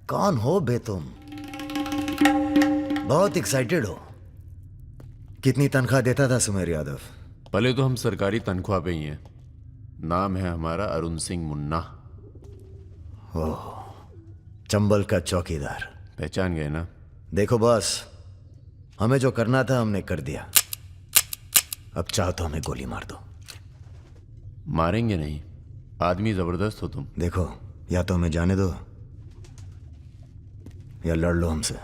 कौन हो बे तुम? बहुत एक्साइटेड हो। कितनी तनख्वाह देता था सुमेर यादव? पहले तो हम सरकारी तनख्वाह पे ही हैं। नाम है हमारा अरुण सिंह मुन्ना। ओह, चंबल का चौकीदार। पहचान गए ना? देखो बॉस, हमें जो करना था हमने कर दिया। अब चाहो तो हमें गोली मार दो। मारेंगे नहीं, आदमी जबरदस्त हो तुम। देखो, या तो हमें जाने दो या लड़ लो हमसे।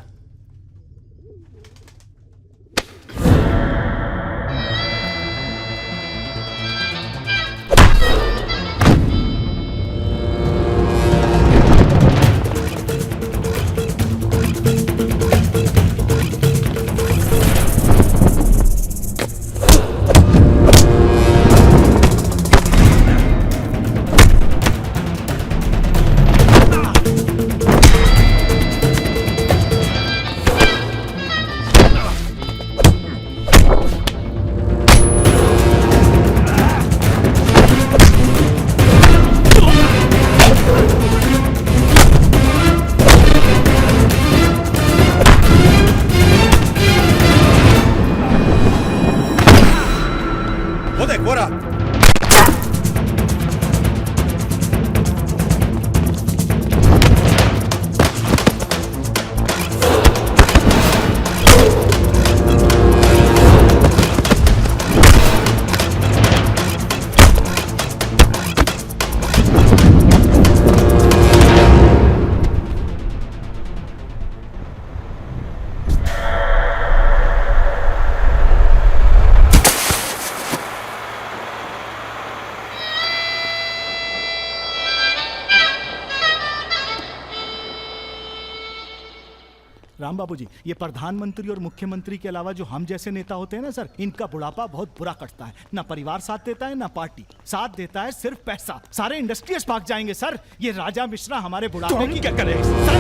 राम बाबू जी, ये प्रधानमंत्री और मुख्यमंत्री के अलावा जो हम जैसे नेता होते हैं ना सर, इनका बुढ़ापा बहुत बुरा कटता है। ना परिवार साथ देता है, ना पार्टी साथ देता है, सिर्फ पैसा। सारे इंडस्ट्रियल्स भाग जाएंगे सर। ये राजा मिश्रा हमारे बुढ़ापे की क्या करें सर?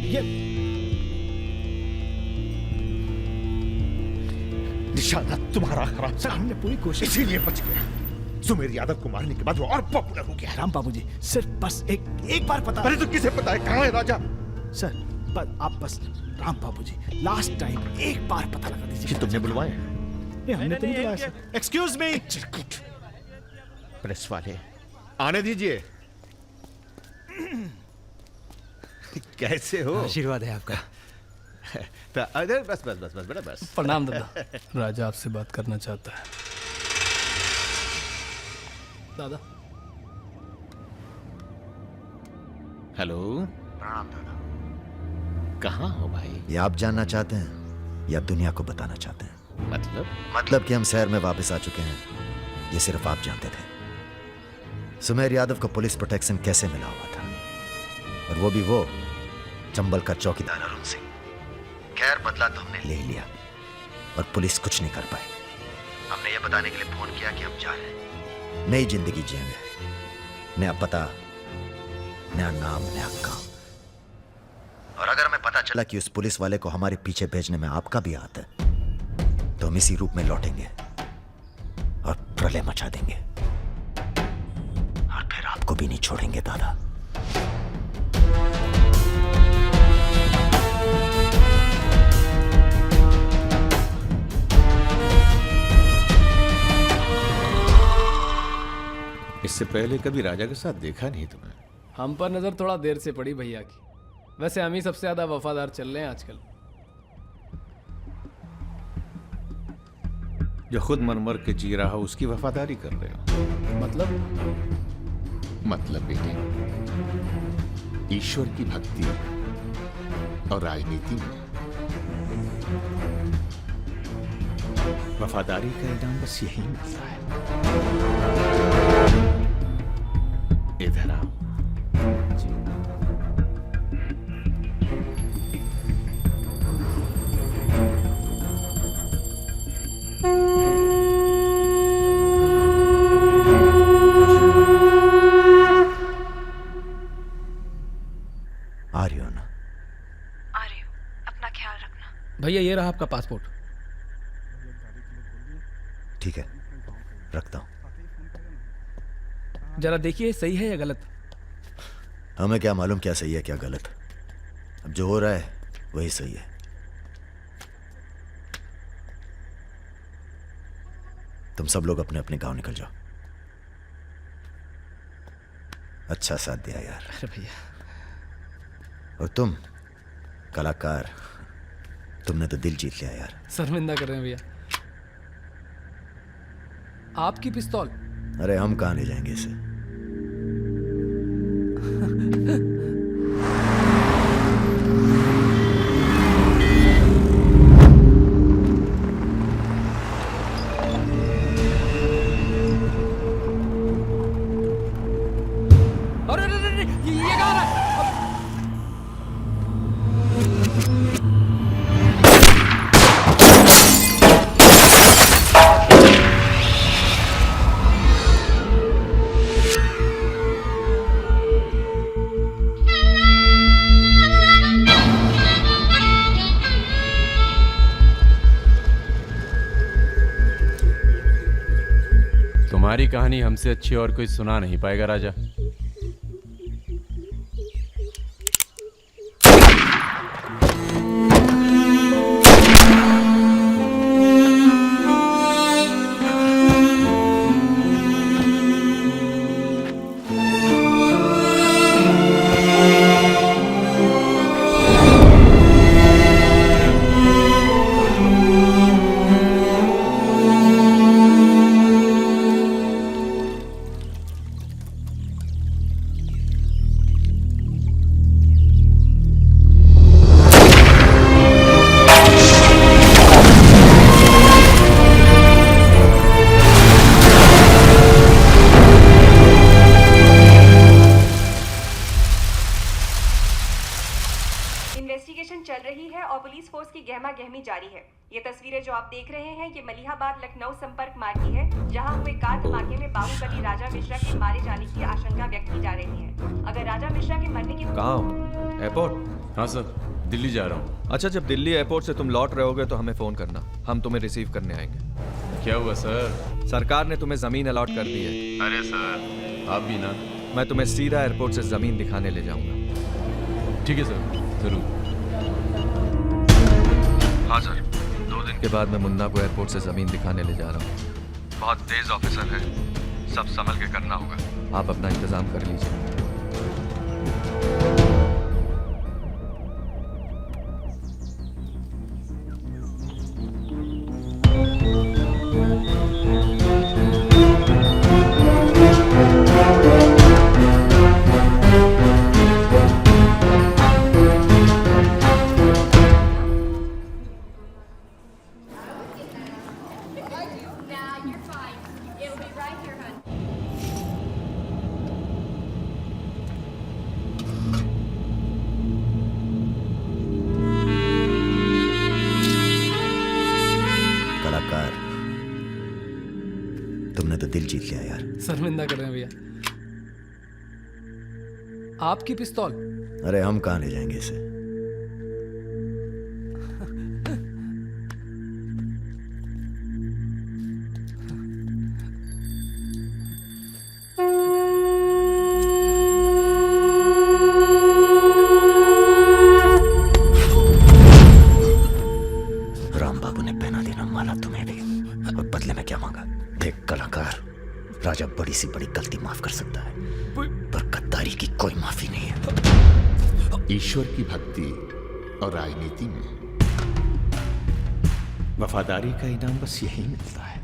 ये निशाना तुम्हारा खराब सर, हमने पूरी कोशिश, इसीलिए बच गया। सुमेर यादव को मारने के बाद वो और पॉपुलर हो गया। राम बाबू जी, सिर्फ बस एक बार पता। अरे तो किसे पता है कहाँ है राजा? सर आप बस, राम बाबू जी, लास्ट टाइम एक बार पता लगा दीजिए। तुमने बुलवाया? हमने तो नहीं बुलाया सर। Excuse me. प्रेस वाले आने दीजिए। कैसे हो? आशीर्वाद है आपका। अरे बस बस बस बस बेटा बस। प्रणाम दादा। राजा आपसे बात करना चाहता है। दादा। हेलो। प्रणाम दादा। कहाँ हो भाई? ये आप जानना चाहते हैं या दुनिया को बताना चाहते हैं? मतलब कि हम शहर में वापस आ चुके हैं, ये सिर्फ आप जानते थे। सुमेर यादव को पुलिस प्रोटेक्शन कैसे मिला हुआ था, और वो भी वो चंबल का चौकीदार अरुण सिंह। खैर, बदला तो हमने ले लिया और पुलिस कुछ नहीं कर पाई। हमने ये बताने के लिए फोन किया कि हम जा रहे हैं, नई जिंदगी जिएंगे, नया पता, नया नाम, नया काम। और अगर हमें पता चला कि उस पुलिस वाले को हमारे पीछे भेजने में आपका भी हाथ है, तो हम इसी रूप में लौटेंगे और प्रलय मचा देंगे, और फिर आपको भी नहीं छोड़ेंगे दादा। इससे पहले कभी राजा के साथ देखा नहीं तुम्हें। हम पर नजर थोड़ा देर से पड़ी भैया की। वैसे हम ही सबसे ज्यादा वफादार चल रहे हैं आजकल। जो खुद मर मर के जी रहा हो उसकी वफादारी कर रहे हो। मतलब बेटे, ईश्वर की भक्ति और राजनीति में वफादारी का इनाम बस यही मिलता है। इधर आओ। आ रही हो ना? आ रही हूँ, अपना ख्याल रखना। भैया ये रहा आपका पासपोर्ट। ठीक है, रखता हूं। जरा देखिए सही है या गलत। हमें क्या मालूम क्या सही है क्या गलत। अब जो हो रहा है वही सही है। तुम सब लोग अपने अपने गांव निकल जाओ। अच्छा साथ दिया यार। अरे भैया, और तुम कलाकार, तुमने तो दिल जीत लिया यार। शर्मिंदा कर रहे हैं भैया। आपकी पिस्तौल। अरे हम कहां ले जाएंगे इसे। अरे अरे अरे, ये कहाँ रहा है? तुम्हारी कहानी हमसे अच्छी और कोई सुना नहीं पाएगा राजा। इन्वेस्टिगेशन चल रही है और पुलिस फोर्स की गहमा गहमी जारी है। ये तस्वीरें जो आप देख रहे हैं ये मलिहाबाद लखनऊ संपर्क मार्ग की है, जहां हुए कार धमाके में बाहुबली राजा मिश्रा के मारे जाने की आशंका व्यक्त की जा रही है। अगर राजा मिश्रा के मरने की कहाँ हो? एयरपोर्ट? हाँ सर, दिल्ली जा रहा हूँ। अच्छा, जब दिल्ली एयरपोर्ट से तुम लौट रहे होगे तो हमें फोन करना, हम तुम्हें रिसीव करने आएंगे। क्या हुआ सर? सरकार ने तुम्हें जमीन अलॉट कर दी है। अरे सर, आप भी ना। मैं तुम्हें सीधा एयरपोर्ट से जमीन दिखाने ले जाऊंगा। ठीक है सर, जरूर। हाँ सर, 2 दिन के बाद मैं मुन्ना को एयरपोर्ट से जमीन दिखाने ले जा रहा हूँ। बहुत तेज ऑफिसर है, सब संभल के करना होगा। आप अपना इंतजाम कर लीजिए। कलाकार, तुमने तो दिल जीत लिया यार। शर्मिंदा कर रहे हैं भैया। आपकी पिस्तौल। अरे हम कहां ले जाएंगे इसे। राम बाबू ने पहना देना माला तुम्हें भी, और बदले में क्या मांगा। देख कलाकार, राजा बड़ी सी बड़ी गलती माफ कर सकता है, पर गद्दारी की कोई माफी नहीं है। ईश्वर की भक्ति और राजनीति में वफादारी का इनाम बस यही मिलता है।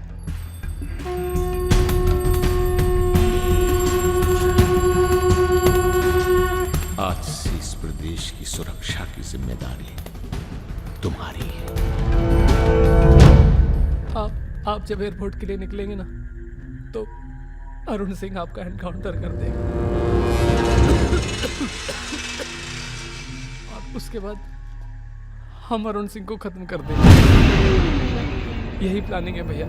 आज से इस प्रदेश की सुरक्षा की जिम्मेदारी तुम्हारी है। आप जब एयरपोर्ट के लिए निकलेंगे ना, तो अरुण सिंह आपका एनकाउंटर कर देगा। और उसके बाद हम अरुण सिंह को खत्म कर देंगे। यही प्लानिंग है भैया।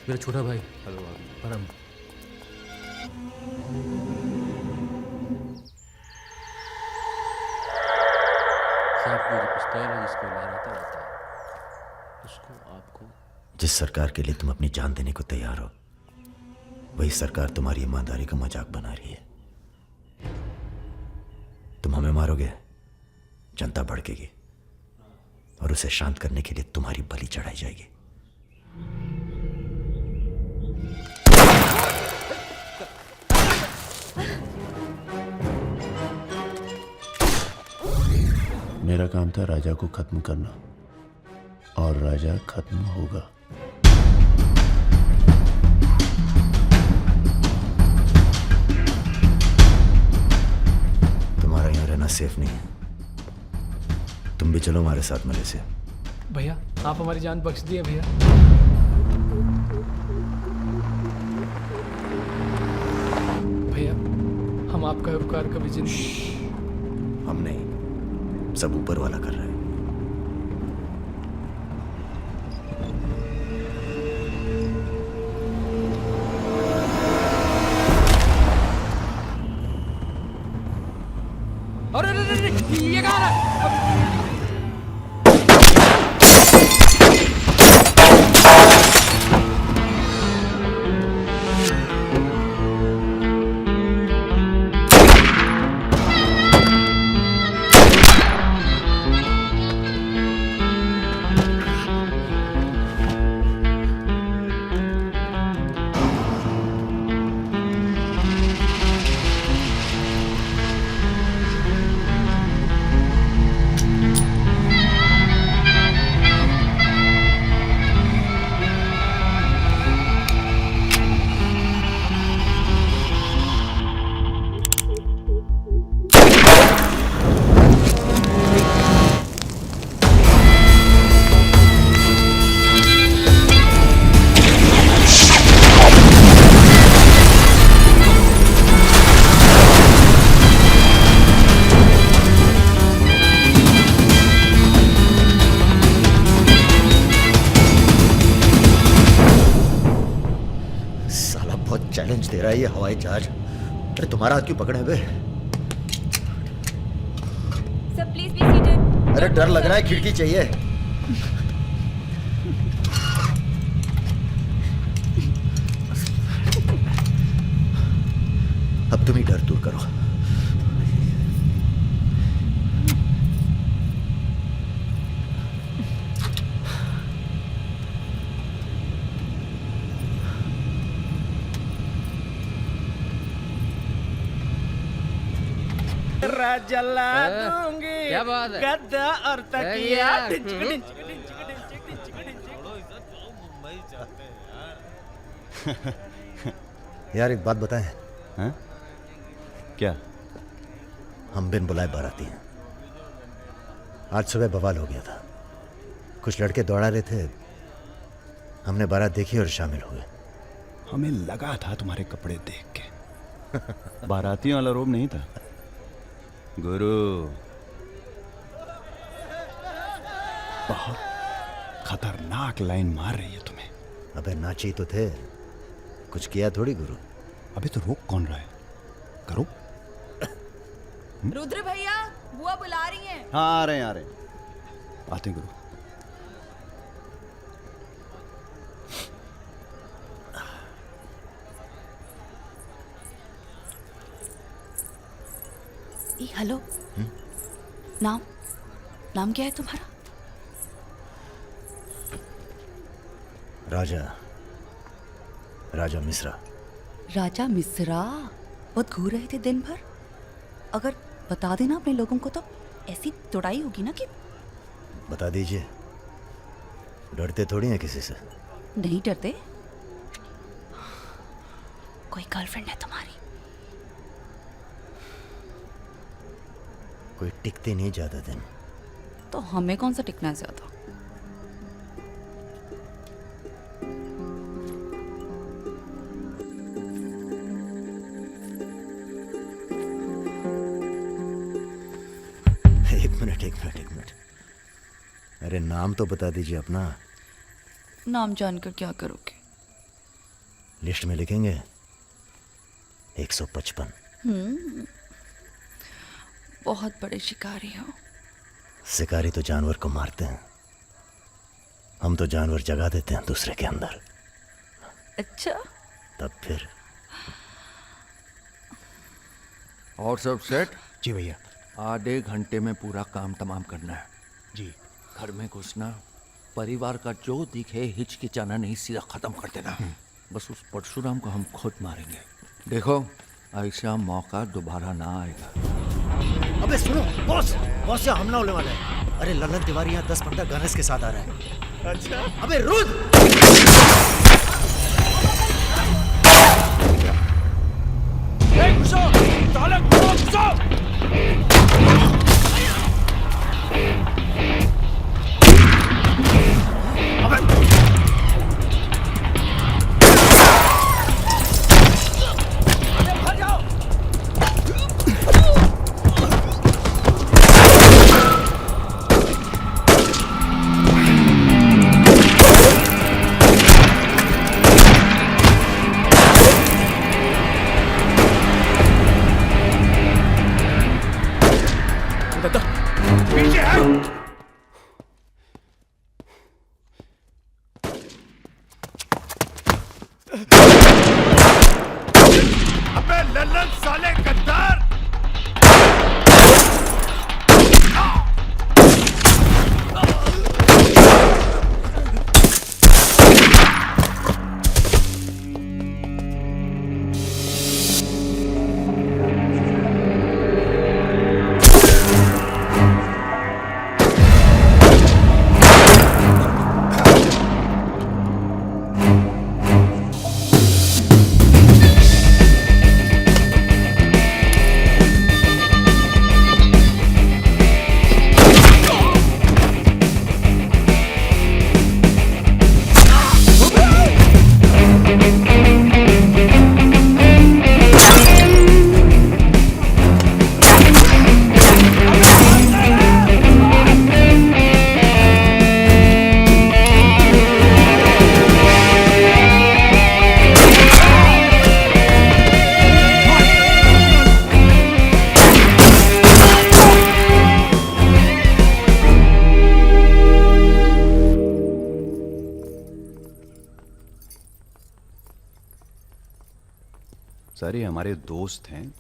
मेरा छोटा भाई। हेलो परम। साहब, जिस सरकार के लिए तुम अपनी जान देने को तैयार हो, वही सरकार तुम्हारी ईमानदारी का मजाक बना रही है। तुम हमें मारोगे, जनता भड़केगी और उसे शांत करने के लिए तुम्हारी बलि चढ़ाई जाएगी। मेरा काम था राजा को खत्म करना, और राजा खत्म होगा। तुम्हारा यहां रहना सेफ नहीं है। तुम भी चलो हमारे साथ मलेशिया। भैया आप हमारी जान बख्श दिए भैया। भैया हम आपका उपकार कभी जिंदगी। हम नहीं, सब ऊपर वाला कर रहा है। अरे ये कहाँ है? चैलेंज दे रहा है ये हवाई जहाज। अरे तुम्हारा हाथ क्यों पकड़े हुए? Sir please be seated. अरे डर लग रहा है, खिड़की चाहिए। अब तुम ही डर दूर करो। जला दूंगी क्या बात है? गद्दा और तकिया। यार एक बात बताएं। हाँ? क्या? हम बिन बुलाए बाराती हैं। आज सुबह बवाल हो गया था। कुछ लड़के दौड़ा रहे थे, हमने बारात देखी और शामिल हुए। हमें लगा था तुम्हारे कपड़े देख के बारातियों वाला रोब नहीं था गुरु। बहुत खतरनाक लाइन मार रही है तुम्हें। अबे नाची तो थे, कुछ किया थोड़ी गुरु। अबे तो रोक कौन रहा है? करो। रुद्र भैया बुआ बुला रही हैं। हाँ आ रहे हैं आते हैं गुरु। हेलो। नाम नाम क्या है तुम्हारा? राजा मिश्रा। राजा मिश्रा? बहुत घूर रहे थे दिन भर। अगर बता देना अपने लोगों को तो ऐसी तोड़ाई होगी ना कि। बता दीजिए, डरते थोड़ी हैं किसी से। नहीं डरते। कोई गर्लफ्रेंड है तुम्हारी? कोई टिकते नहीं ज्यादा दिन। तो हमें कौन सा टिकना है ज्यादा? एक मिनट। अरे नाम तो बता दीजिए अपना। नाम जानकर क्या करोगे? लिस्ट में लिखेंगे 155। बहुत बड़े शिकारी हो। शिकारी तो जानवर को मारते हैं, हम तो जानवर जगा देते हैं दूसरे के अंदर। अच्छा, तब फिर और सब सेट? जी भैया। आधे घंटे में पूरा काम तमाम करना है। जी। घर में घुसना, परिवार का जो दिखे हिचकिचाना नहीं, सीधा खत्म कर देना। बस उस परशुराम को हम खुद मारेंगे। देखो ऐसा मौका दोबारा ना आएगा। अबे सुनो बॉस, बॉस यहाँ हमला होने वाला है। अरे ललन तिवारी यहाँ 10-15 गनर्स के साथ आ रहा है। अच्छा। अबे रुक। सर ये हमारे दोस्त हैं,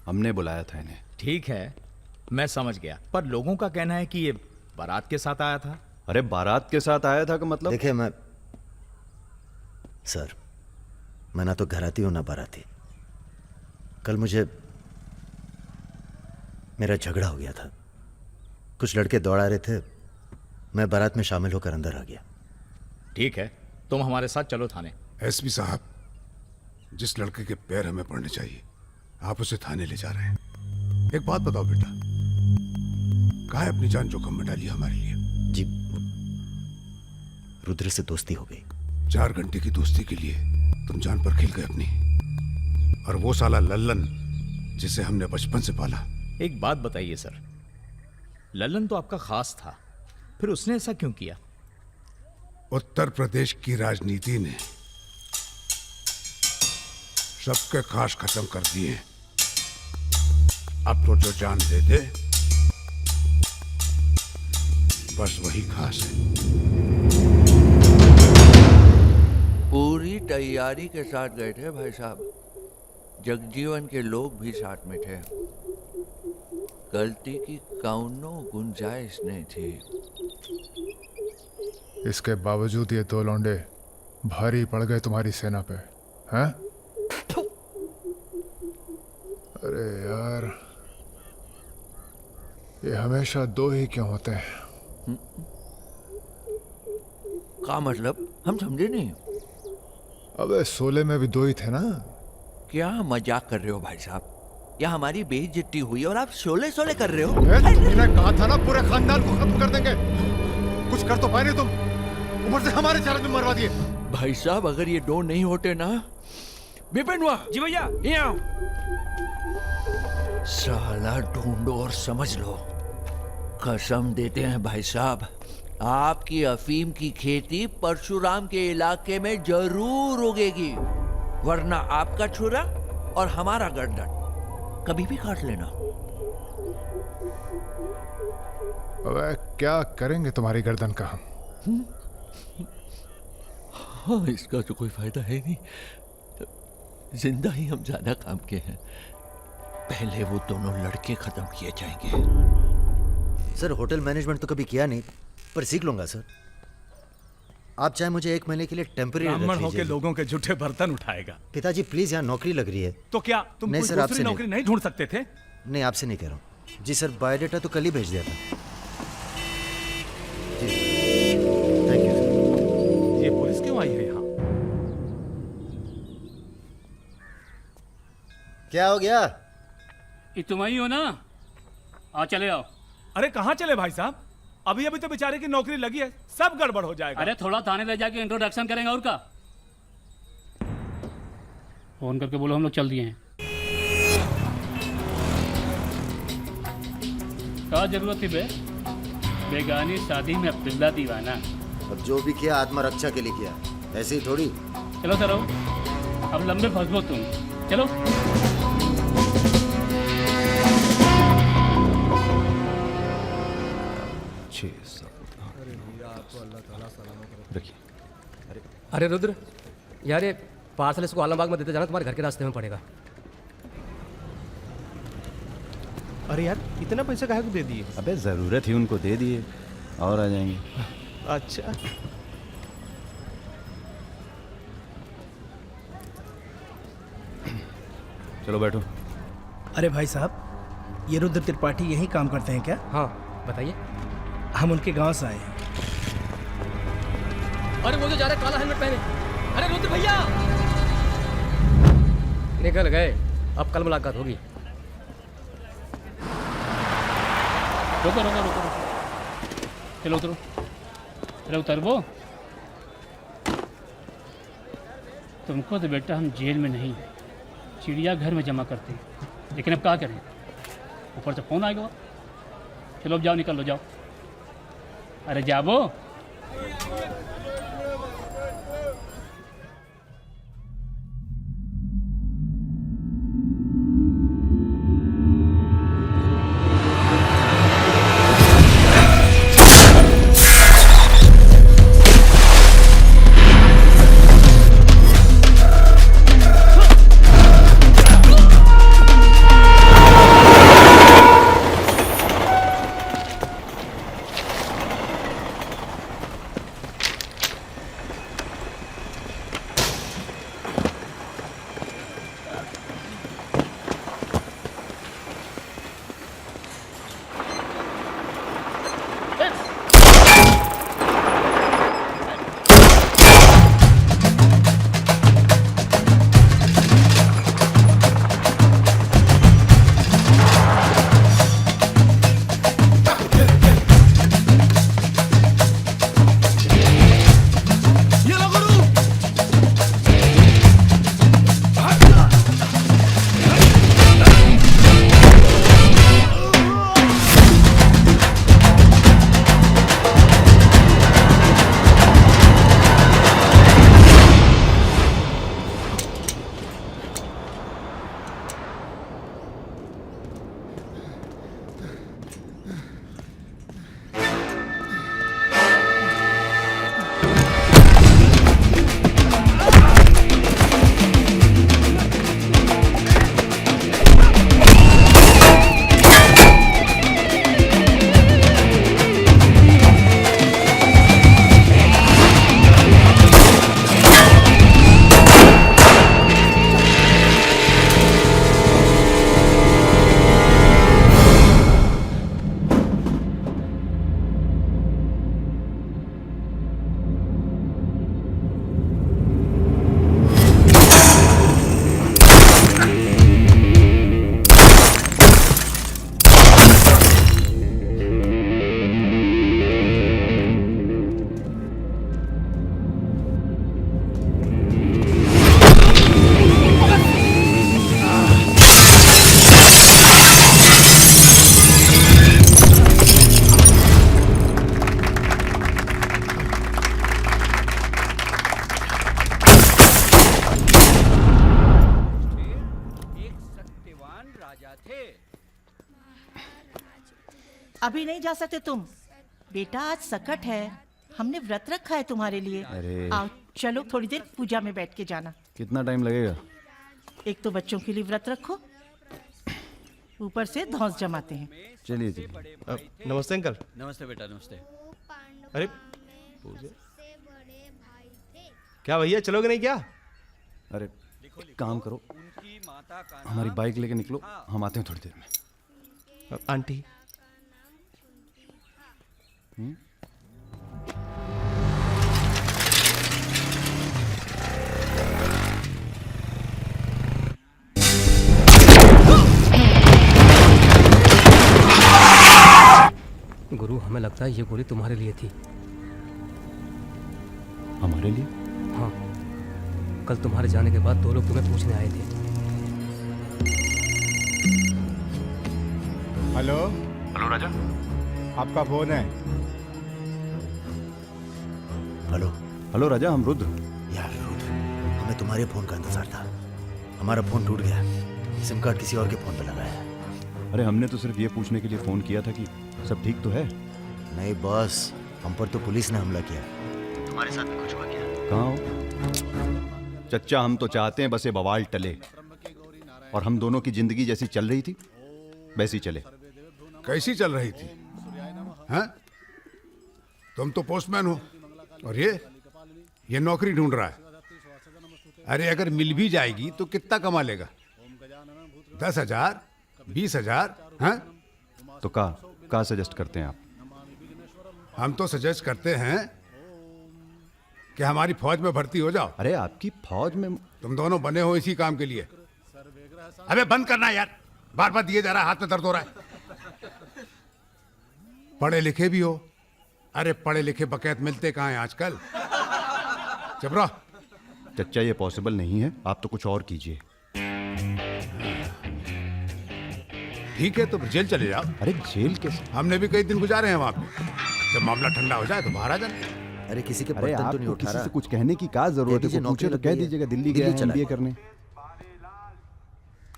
हमने बुलाया था इन्हें। ठीक है, मैं समझ गया, पर लोगों का कहना है कि ये बारात के साथ आया था। अरे बारात के साथ आया था का मतलब? देखिए सर, मैं ना तो घराती हूं ना बाराती। कल मुझे मेरा झगड़ा हो गया था, कुछ लड़के दौड़ा रहे थे, मैं बारात में शामिल होकर अंदर आ गया। ठीक है, तुम हमारे साथ चलो थाने। एसपी साहब, जिस लड़के के पैर हमें पड़ने चाहिए आप उसे थाने ले जा रहे हैं। एक बात बताओ बेटा, काहे अपनी जान जोखिम में डाली हमारे लिए? जी, रुद्र से दोस्ती हो गई। 4 घंटे की दोस्ती के लिए तुम जान पर खेल गए अपनी, और वो साला लल्लन जिसे हमने बचपन से पाला। एक बात बताइए सर, लल्लन तो आपका खास था, फिर उसने ऐसा क्यों किया? उत्तर प्रदेश की राजनीति ने सबके खास खत्म कर दिए। अब तो जो जान दे दे बस वही खास है। पूरी तैयारी के साथ गए थे भाई साहब, जगजीवन के लोग भी साथ में थे, गलती की कौनो गुंजाइश नहीं थी। इसके बावजूद ये 2 लौंडे भारी पड़ गए तुम्हारी सेना पे, हैं? अरे यार, ये हमेशा 2 ही क्यों होते हैं? क्या मतलब? हम समझे नहीं। अबे 16 में भी 2 ही थे ना? क्या मजाक कर रहे हो भाई साहब? या हमारी बेइज्जती हुई और आप 16 कर रहे हो? मैंने कहा था ना पूरे खानदान को खत्म कर देंगे। कुछ कर तो पाए नहीं तुम, ऊपर से हमारे चारों में मरवा दिए। भाई साहब अगर ये 2 नहीं होते ना। विपिन हुआ जी भैया, यहाँ साला ढूंढो और समझ लो। कसम देते हैं भाई साहब, आपकी अफीम की खेती परशुराम के इलाके में जरूर उगेगी, वरना आपका छुरा और हमारा गर्दन कभी भी काट लेना। वह क्या करेंगे तुम्हारी गर्दन का हम? हाँ, इसका तो कोई फायदा है नहीं। जिंदा ही हम ज्यादा काम के हैं। पहले वो दोनों लड़के खत्म किए जाएंगे। सर होटल मैनेजमेंट तो कभी किया नहीं, पर सीख लूंगा सर। आप चाहे मुझे 1 महीने के लिए टेम्पररी ब्राह्मण होके लोगों के झूठे बर्तन उठाएगा। पिताजी प्लीज, यहाँ नौकरी लग रही है। तो क्या तुम नहीं कोई सर, दूसरी आपसे नौकरी नहीं ढूंढ सकते थे? नहीं, आपसे नहीं कह रहा हूँ जी सर। बायोडेटा तो कल ही भेज दिया था जी। Thank you sir. ये पुलिस क्यों आई है यहाँ? क्या हो गया? ये तुम आई हो ना? आ चले आओ। अरे कहाँ चले भाई साहब? अभी अभी तो बेचारे की नौकरी लगी है, सब गड़बड़ हो जाएगा। अरे थोड़ा थाने ले जाके इंट्रोडक्शन करेंगे और का। फोन करके बोलो हम लोग चल दिए हैं। क्या जरूरत थी बे? बेगानी शादी में अब्दुल्ला दीवाना। अब जो भी किया आत्मरक्षा के लिए किया, ऐसे ही थोड़ी। चलो सर, अब लंबे फंसलो तुम। चलो। अरे रुद्र यार, ये पार्सल इसको आलमबाग में देते जाना, तुम्हारे घर के रास्ते में पड़ेगा। अरे यार, इतना पैसा काहे को दे दिए? अबे जरूरत ही उनको दे दिए और आ जाएंगे। अच्छा, चलो बैठो। अरे भाई साहब, ये रुद्र त्रिपाठी यही काम करते हैं क्या? हाँ बताइए। हम उनके गांव से आए हैं। अरे वो जो जा रहे काला हेलमेट पहने। अरे रुद्र भैया निकल गए, अब कल मुलाकात होगी। रुको रुको रुको, चलो उतरो। अरे उतरबो। तुमको तो बेटा हम जेल में नहीं, चिड़ियाघर में जमा करते हैं, लेकिन अब क्या करें, ऊपर से फोन आएगा। चलो अब जाओ, निकल लो, जाओ। अरे जाबो। अभी नहीं जा सकते तुम, बेटा आज सकट है, हमने व्रत रखा है तुम्हारे लिए। अरे। आओ चलो थोड़ी देर पूजा में बैठ के जाना। कितना टाइम लगेगा? एक तो बच्चों के लिए व्रत रखो, ऊपर से धौंस जमाते हैं। चलिए चलिए। नमस्ते अंकल। नमस्ते बेटा, नमस्ते। अरे क्या भैया, चलोगे नहीं क्या? अरे एक काम करो, हमारी बाइक लेके निकलो, हम आते हैं थोड़ी देर में। आंटी। गुरु, हमें लगता है ये गोली तुम्हारे लिए थी। हमारे लिए? हाँ, कल तुम्हारे जाने के बाद 2 लोग तुम्हें पूछने आए थे। हेलो। हेलो राजा। आपका फोन है। हेलो। हेलो राजा, हम रुद्र। यार रुद्र, हमें तुम्हारे फोन का इंतजार था। हमारा फोन टूट गया, सिम कार्ड किसी और के फोन पे लगा है। अरे हमने तो सिर्फ ये पूछने के लिए फोन किया था कि सब ठीक तो है। नहीं बॉस, हम पर तो पुलिस ने हमला किया। तुम्हारे साथ भी कुछ हुआ क्या? कहाँ हो चच्चा? हम तो चाहते हैं बस ये बवाल टले और हम दोनों की जिंदगी जैसी चल रही थी वैसी चले। कैसी चल रही थी? हैं? तुम तो पोस्टमैन हो और ये नौकरी ढूंढ रहा है। अरे अगर मिल भी जाएगी तो कितना कमा लेगा? 10,000, 20,000? हैं? तो का सजेस्ट करते हैं आप? हम तो सजेस्ट करते हैं कि हमारी फौज में भर्ती हो जाओ। अरे आपकी फौज में? तुम दोनों बने हो इसी काम के लिए। अबे बंद करना यार, बार बार दिए जा रहा है, हाथ में दर्द हो रहा है। पढ़े लिखे भी हो। अरे पढ़े लिखे बकैत मिलते कहाँ हैं आजकल? चुप रहो। चच्चा ये पॉसिबल नहीं है, आप तो कुछ और कीजिए। ठीक है तो जेल चले जाओ। अरे जेल कैसे? हमने भी कई दिन गुजारे हैं वहां पे। जब मामला ठंडा हो जाए तो बाहर आ जाना। अरे किसी के अरे बर्तन तो आपको नहीं उठा किसी रहा। से कुछ कहने की क्या जरूरत है? कोई पूछे तो कह दीजिएगा दिल्ली गया है MBA करने।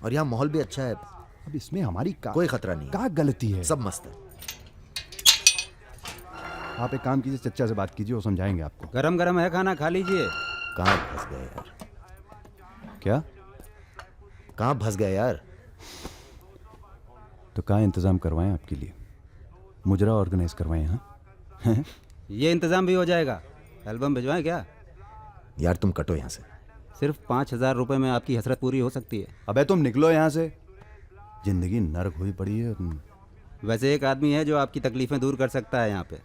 और यहाँ माहौल भी अच्छा है। अब इसमें हमारी कोई खतरा नहीं। क्या गलती है? सब मस्त है। आप एक काम कीजिए, चच्चा से बात कीजिए, वो समझाएंगे आपको। गरम गरम है खाना, खा लीजिए। कहाँ फंस गए यार? क्या? कहाँ फंस गए यार? तो कहाँ इंतजाम करवाएं आपके लिए? मुजरा ऑर्गेनाइज करवाएं? हाँ ये इंतजाम भी हो जाएगा। एल्बम भिजवाएं क्या? यार तुम कटो यहाँ से। सिर्फ 5,000 रुपए में आपकी हसरत पूरी हो सकती है। अबे तुम निकलो यहाँ से, जिंदगी नर्क हुई पड़ी है। वैसे एक आदमी है जो आपकी तकलीफें दूर कर सकता है यहाँ पे।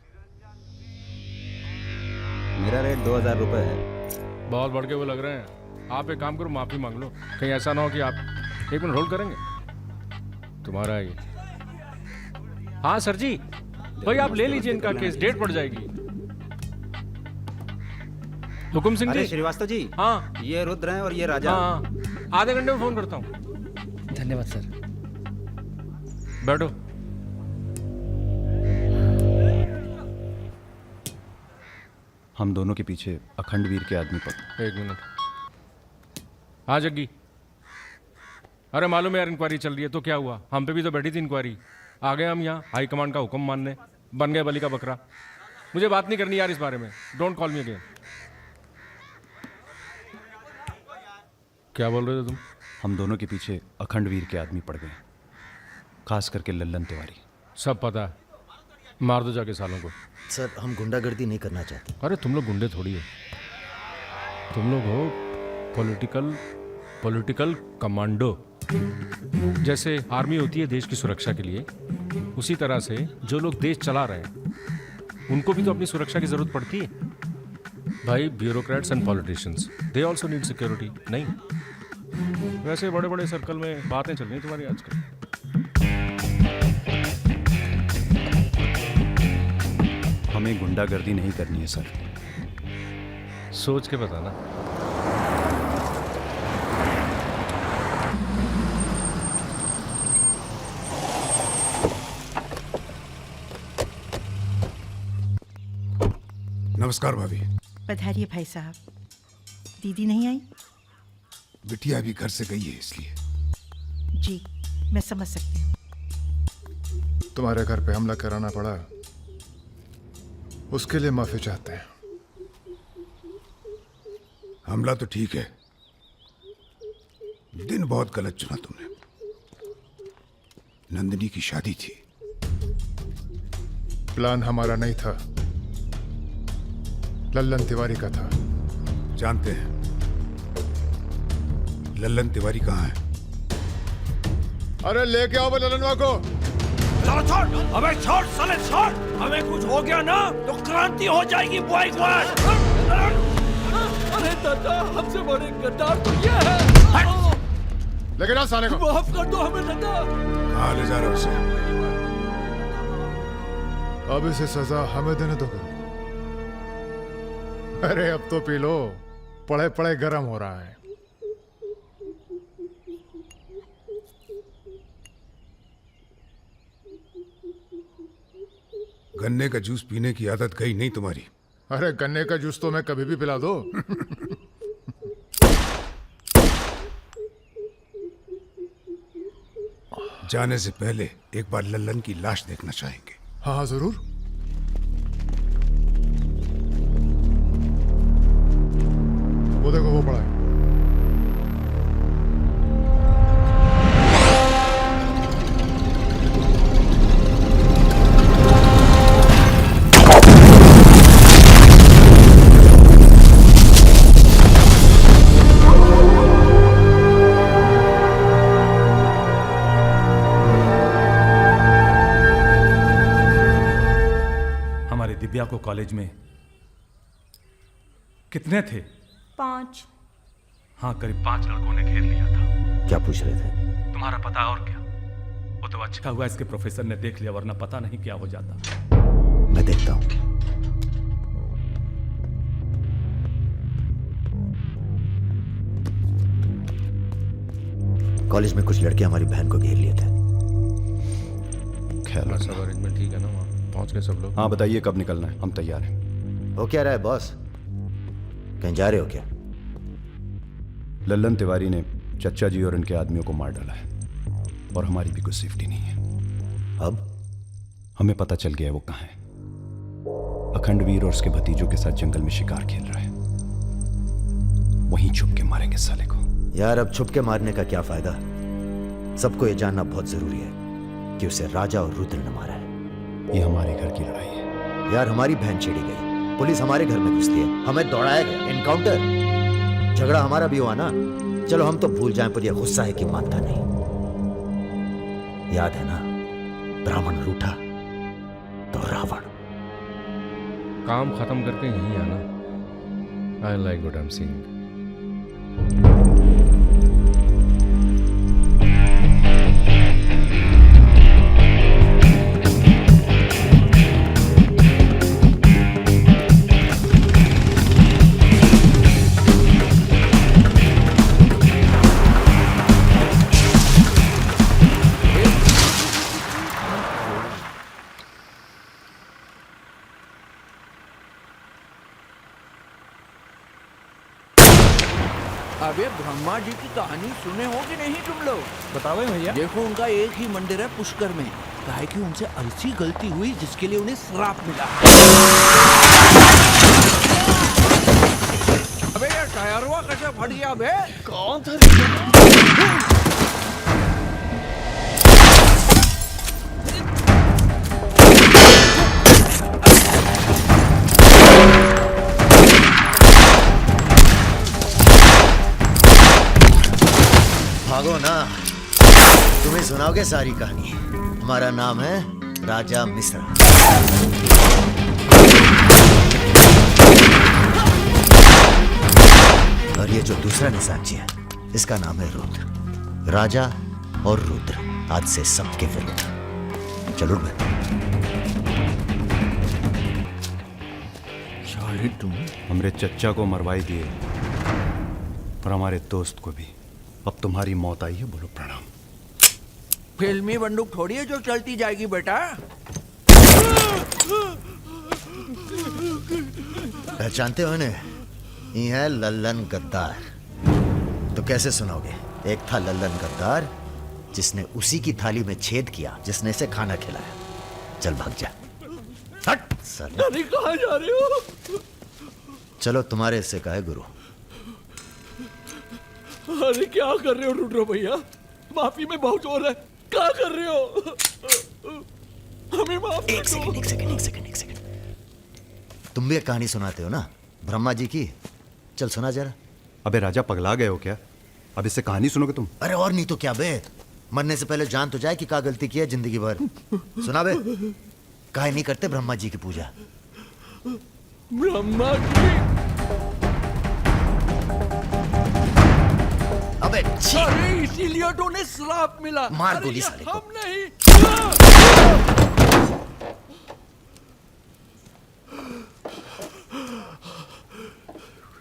मेरा रेट 2,000 रुपए है। बहुत बढ़ के वो लग रहे हैं। आप एक काम करो, माफी मांग लो। कहीं ऐसा ना हो कि आप 1 मिनट होल्ड करेंगे? तुम्हारा ही। हाँ सर जी, भाई आप ले लीजिए इनका केस, डेट पड़ जाएगी। हुकुम सिंह जी। श्रीवास्तव जी। हाँ ये रुद्र हैं और ये राजा। हाँ, आधे घंटे में फोन करता हूँ। धन्यवाद सर। बैठो। हम दोनों के पीछे अखंड वीर के आदमी पड़। 1 मिनट। हाँ जग्गी। अरे मालूम है यार, इंक्वायरी चल रही है। तो क्या हुआ? हम पे भी तो बैठी थी इंक्वायरी। आ गए हम यहाँ हाई कमांड का हुक्म मानने, बन गए बलि का बकरा। मुझे बात नहीं करनी यार इस बारे में। Don't call me again. क्या बोल रहे थे तुम? हम दोनों के पीछे अखंड वीर के आदमी पड़ गए, खास करके लल्लन तिवारी। सब पता है, मार दो जाके सालों को। सर हम गुंडागर्दी नहीं करना चाहते। अरे तुम लोग गुंडे थोड़ी हो, तुम लोग हो पॉलिटिकल कमांडो। जैसे आर्मी होती है देश की सुरक्षा के लिए, उसी तरह से जो लोग देश चला रहे हैं उनको भी तो अपनी सुरक्षा की जरूरत पड़ती है भाई। Bureaucrats and politicians, they also need security. नहीं, वैसे बड़े बड़े सर्कल में बातें चल रही हैं तुम्हारी आजकल। हमें गुंडागर्दी नहीं करनी है सर। सोच के बताना। नमस्कार भाभी। पधारिए भाई साहब। दीदी नहीं आई? बिटिया अभी घर से गई है इसलिए। जी मैं समझ सकती हूँ। तुम्हारे घर पे हमला कराना पड़ा उसके लिए माफी चाहते हैं। हमला तो ठीक है, दिन बहुत गलत चुना तुमने। नंदिनी की शादी थी। प्लान हमारा नहीं था, लल्लन तिवारी का था। जानते हैं। लल्लन तिवारी कहाँ है? अरे लेके आओ लल्लनवा को। चलो छोड़, अबे छोड़ साले छोड़। हमें कुछ हो गया ना तो क्रांति हो जाएगी बॉय क्वाड। अरे दादा, हमसे बड़े गद्दार तो ये है। लेकिन आ साले को। माफ कर दो हमें दादा। कहाँ ले जा रहे हो उसे? अब इसे सजा हमें देने दो। अरे अब तो पी लो, पड़े पड़े गर्म हो रहा है। गन्ने का जूस पीने की आदत गई नहीं तुम्हारी। अरे गन्ने का जूस तो मैं कभी भी पिला दो। जाने से पहले एक बार लल्लन की लाश देखना चाहेंगे। हाँ हाँ जरूर। वो देखो वो पड़ा है। दिव्या को कॉलेज में कितने थे? 5। हाँ, करीब 5 लड़कों ने घेर लिया था। क्या पूछ रहे थे? तुम्हारा पता और क्या? वो तो अच्छा हुआ इसके प्रोफेसर ने देख लिया, वरना पता नहीं क्या हो जाता। मैं देखता हूं। कॉलेज में कुछ लड़के हमारी बहन को घेर लिए थे। ख्याल सब अरेंजमेंट ठीक है ना? वहाँ पहुंच गए सब लोग? हाँ बताइए कब निकलना है, हम तैयार हैं। वो क्या रहा है बॉस? कहीं जा रहे हो क्या? लल्लन तिवारी ने चच्चा जी और इनके आदमियों को मार डाला है और हमारी भी कोई सेफ्टी नहीं है। अब हमें पता चल गया है वो कहाँ है। अखंडवीर और उसके भतीजों के साथ जंगल में शिकार खेल रहा है। वहीं छुप के मारेंगे साले को। यार अब छुप के मारने का क्या फायदा? सबको ये जानना बहुत जरूरी है कि उसे राजा और रुद्र ने मारा है। ये हमारे घर की लड़ाई है। यार हमारी बहन छेड़ी गई, पुलिस हमारे घर में घुसती है, हमें दौड़ाया गया, एनकाउंटर। झगड़ा हमारा भी हुआ ना। चलो हम तो भूल जाएं, पर यह गुस्सा है कि मानता नहीं। याद है ना, ब्राह्मण रूठा तो रावण। काम खत्म करके यहीं आना। I like what I am seeing. अबे ब्रह्मा जी की कहानी सुने हो कि नहीं तुम लोग? बताओ भैया। देखो उनका एक ही मंदिर है पुष्कर में। कहा है कि उनसे ऐसी गलती हुई जिसके लिए उन्हें श्राप मिला। अबे यार टायरवा कैसे फट गया बे? कौन था? भागो ना, तुम्हें सुनाओगे सारी कहानी। हमारा नाम है राजा मिश्रा। और ये जो दूसरा निशानची है, इसका नाम है रुद्र। राजा और रुद्र आज से सबके विरुद्ध। चलो मैं तुम हमरे चच्चा को मरवाई दिए और हमारे दोस्त को भी। अब तुम्हारी मौत आई है, बोलो प्रणाम। फिल्मी बंदूक थोड़ी है जो चलती जाएगी बेटा। पहचानते हो इन्हें? ये है लल्लन गद्दार। तो कैसे सुनाओगे? एक था लल्लन गद्दार जिसने उसी की थाली में छेद किया जिसने इसे खाना खिलाया। चल भाग जा। हट साले। अरे कहाँ जा रहे हो? चलो तुम्हारे हिस्से का है गुरु। अरे क्या कर रहे हो रुद्र भैया? माफी में बहुत जोर है, क्या कर रहे हो? हमें माफ कर दो। एक सेकंड। तुम भी एक कहानी सुनाते हो ना ब्रह्मा जी की, चल सुना जरा। अबे राजा पगला गए हो क्या? अब इससे कहानी सुनोगे तुम? अरे और नहीं तो क्या बे, मरने से पहले जान तो जाए कि क्या गलती की है जिंदगी भर। सुना बे, काहे नहीं करते ब्रह्मा जी की पूजा? ब्रह्मा जी? अबे अरे इसीलिए तो उन्हें श्राप मिला। मार अरे गोली ये साले को। हम नहीं।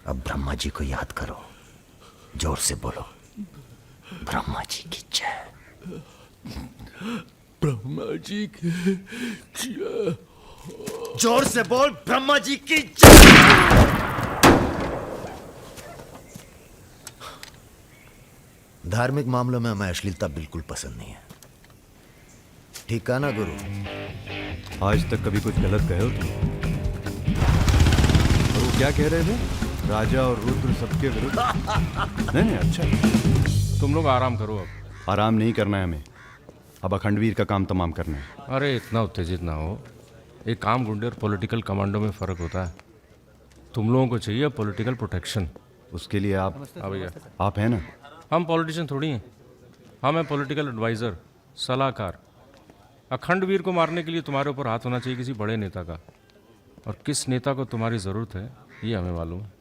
अब ब्रह्मा जी को याद करो, जोर से बोलो, ब्रह्मा जी की जय। ब्रह्मा जी की जय। जोर से बोल, ब्रह्मा जी की जय। धार्मिक मामलों में हमें अश्लीलता बिल्कुल पसंद नहीं है, ठीक है ना गुरु? आज तक कभी कुछ गलत कहे हो तुम? और वो क्या कह रहे थे? राजा और रुद्र सबके विरुद्ध? नहीं अच्छा। तुम लोग आराम करो अब। आराम नहीं करना है हमें, अब अखंडवीर का काम तमाम करना है। अरे इतना उत्तेजित ना हो, एक काम गुंडे और पॉलिटिकल कमांडो में फ़र्क होता है। तुम लोगों को चाहिए पॉलिटिकल प्रोटेक्शन। उसके लिए आप भैया आप हैं ना? हम पॉलिटिशियन थोड़ी हैं, हम हैं पॉलिटिकल एडवाइज़र, सलाहकार। अखंडवीर को मारने के लिए तुम्हारे ऊपर हाथ होना चाहिए किसी बड़े नेता का, और किस नेता को तुम्हारी ज़रूरत है ये हमें मालूम है।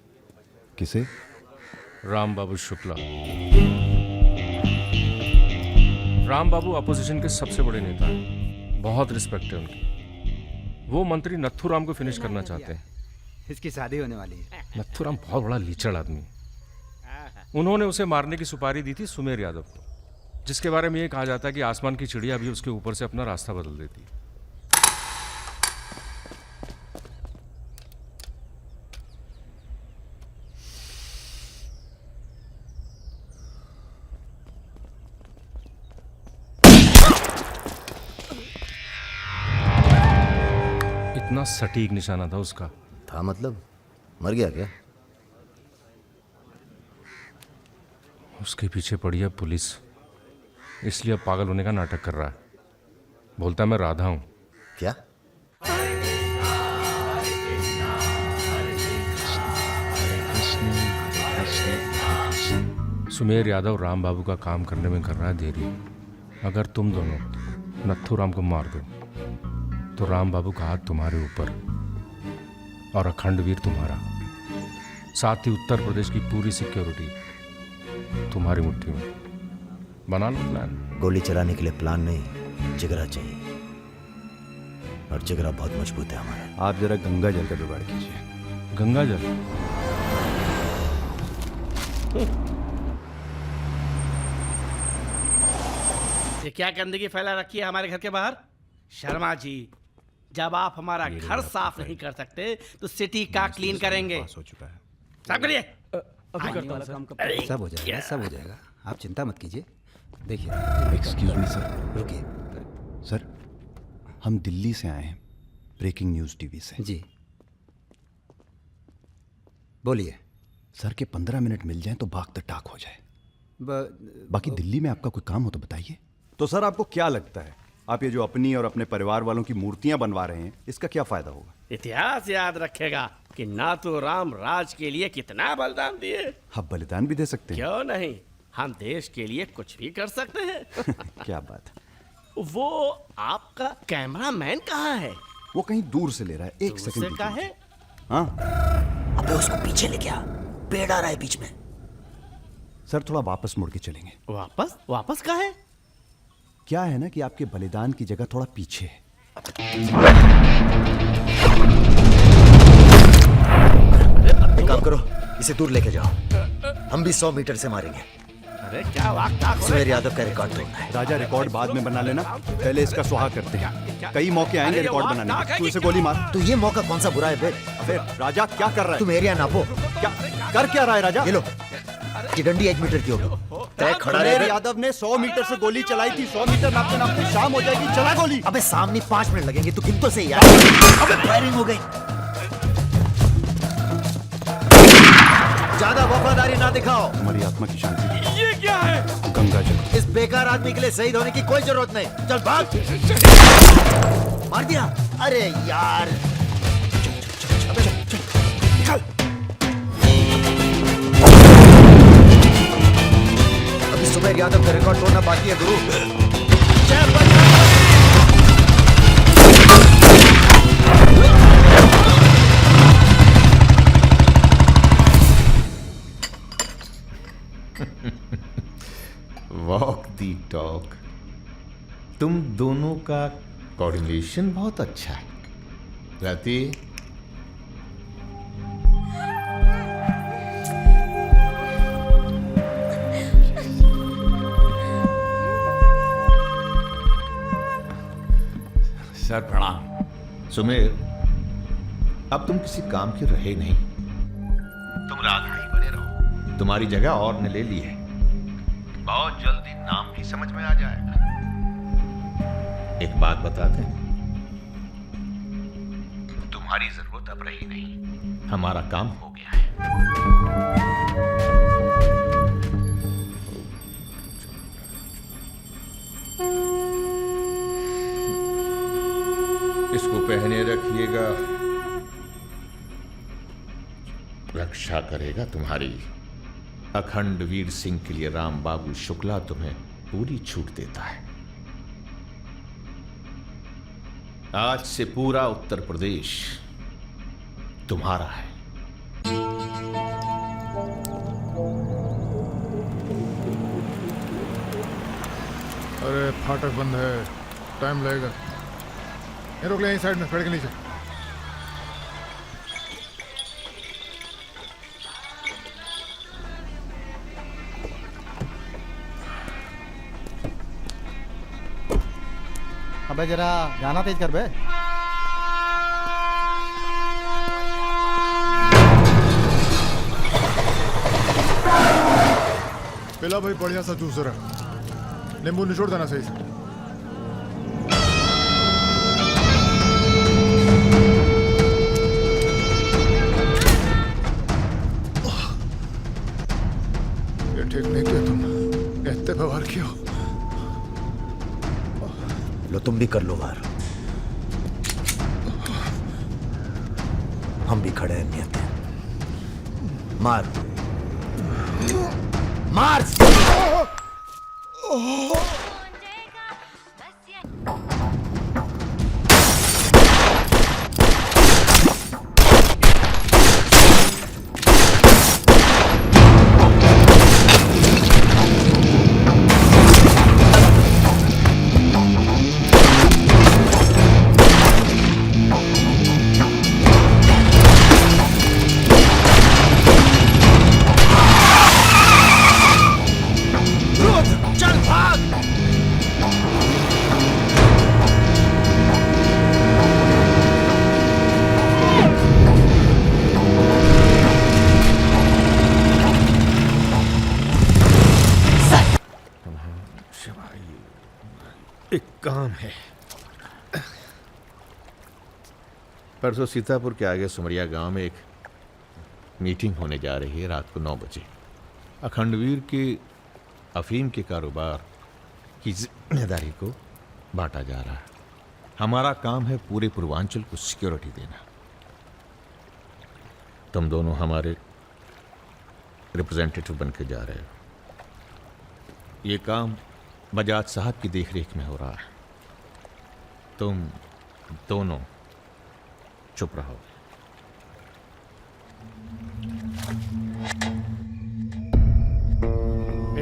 किसे? राम बाबू शुक्ला। राम बाबू अपोजिशन के सबसे बड़े नेता हैं, बहुत रिस्पेक्ट है उनकी। वो मंत्री नथुराम को फिनिश करना चाहते हैं। इसकी शादी होने वाली है। नथुराम बहुत बड़ा लीचड़ आदमी है। उन्होंने उसे मारने की सुपारी दी थी सुमेर यादव को, जिसके बारे में ये कहा जाता है कि आसमान की चिड़िया भी उसके ऊपर से अपना रास्ता बदल देती है। इतना सटीक निशाना था उसका। था मतलब मर गया क्या? उसके पीछे पड़ी है पुलिस, इसलिए अब पागल होने का नाटक कर रहा है। बोलता है मैं राधा हूं। क्या? सुमेर यादव राम बाबू का काम करने में कर रहा है देरी। अगर तुम दोनों नथुराम को मार दो तो राम बाबू का हाथ तुम्हारे ऊपर और अखंडवीर तुम्हारा, साथ ही उत्तर प्रदेश की पूरी सिक्योरिटी तुम्हारी मुट्ठी में। बना लो प्लान। गोली चलाने के लिए प्लान नहीं, जिगरा चाहिए, और जिगरा बहुत मजबूत है हमारा। आप जरा गंगा जल का जुगाड़ कीजिए। गंगा जल? ये क्या गंदगी फैला रखी है हमारे घर के बाहर? शर्मा जी, जब आप हमारा घर साफ नहीं कर सकते तो सिटी का क्लीन करेंगे। हो चुका है। साफ करिए। सब हो जाएगा, सब हो जाएगा, आप चिंता मत कीजिए। देखिए, एक्सक्यूज मी सर। रुकिए सर, हम दिल्ली से आए हैं, ब्रेकिंग न्यूज़ टीवी से। जी बोलिए। सर के 15 मिनट मिल जाएं तो भाग द टाक हो जाए। बाकी दिल्ली में आपका कोई काम हो तो बताइए। तो सर आपको क्या लगता है, आप ये जो अपनी और अपने परिवार वालों की मूर्तियां बनवा रहे हैं, इसका क्या फायदा होगा? इतिहास याद रखेगा कि ना तो राम राज के लिए कितना बलिदान दिए। आप बलिदान भी दे सकते हैं। क्यों नहीं, हम देश के लिए कुछ भी कर सकते हैं। क्या बात है। वो आपका कैमरामैन कहाँ है? वो कहीं दूर से ले रहा है, एक सेकंड का है। हाँ, अबे उसको पीछे ले गया, पेड़ आ रहा है बीच में। सर थोड़ा वापस मुड़ के चलेंगे। वापस? वापस कहाँ है? क्या है ना कि आपके बलिदान की जगह थोड़ा पीछे है। एक काम करो, इसे दूर लेके जाओ, हम भी 100 मीटर से मारेंगे। अरे क्या वाक़ सुमेर यादव का रिकॉर्ड तोड़ना है। राजा रिकॉर्ड बाद में बना लेना, पहले इसका सुहाग करते हैं। कई मौके आएंगे रिकॉर्ड बनाने के। तू इसे गोली मार। तो ये मौका कौन सा बुरा है बे? अबे राजा क्या कर रहा है? तुम एरिया नापो। क्या कर क्या रहा है राजा? ये लो, कि डंडी 1 मीटर की होगी। तय खड़ा सुमेर रहे। यादव ने 100 मीटर से गोली चलाई थी। 100 मीटर नापते नापते शाम हो जाएगी, चला गोली। अबे सामने 5 मिनट लगेंगे, तू गिन तो सही यार। अबे फायरिंग हो गई। ज्यादा वफादारी ना दिखाओ। हमारी आत्मा की शांति। ये क्या है? गंगा जल। इस बेकार आदमी के लिए शहीद होने की कोई जरूरत नहीं। चल भाग। मार दिया। अरे यार। अबे चल, निकल। अभी सुमेर यादव का रिकॉर्ड तोड़ना बाकी है गुरु। जय बजरंग। वॉक दी टॉक। तुम दोनों का कोऑर्डिनेशन बहुत अच्छा है। रति, सर प्रणाम। सुमेर, अब तुम किसी काम के रहे नहीं। तुम राधा ही बने रहो। तुम्हारी जगह और ने ले ली है। बहुत जल्दी नाम भी समझ में आ जाएगा। एक बात बताते हैं, तुम्हारी जरूरत अब रही नहीं। हमारा काम हो गया है। इसको पहने रखिएगा, रक्षा करेगा तुम्हारी। अखंड वीर सिंह के लिए राम बाबू शुक्ला तुम्हें पूरी छूट देता है। आज से पूरा उत्तर प्रदेश तुम्हारा है। अरे फाटक बंद है, टाइम लगेगा। ये रोक ले, यहीं साइड में पेड़ के नीचे। अबे जरा गाना तेज कर बे। पिला भाई, बढ़िया सा जूस रहा। नींबू निचोड़ देना सही से। ये ठीक नहीं किया तुम, इतने व्यवहार किया। लो तुम भी कर लो वार। हम भी खड़े हैं नियत है। मार मार। एक काम है। परसों सीतापुर के आगे सुमरिया गांव में एक मीटिंग होने जा रही है रात को 9 बजे। अखंडवीर के अफीम के कारोबार की जिम्मेदारी को बांटा जा रहा है। हमारा काम है पूरे पूर्वांचल को सिक्योरिटी देना। तुम दोनों हमारे रिप्रेजेंटेटिव बन के जा रहे हो। ये काम बजाज साहब की देखरेख में हो रहा है। तुम दोनों चुप रहो।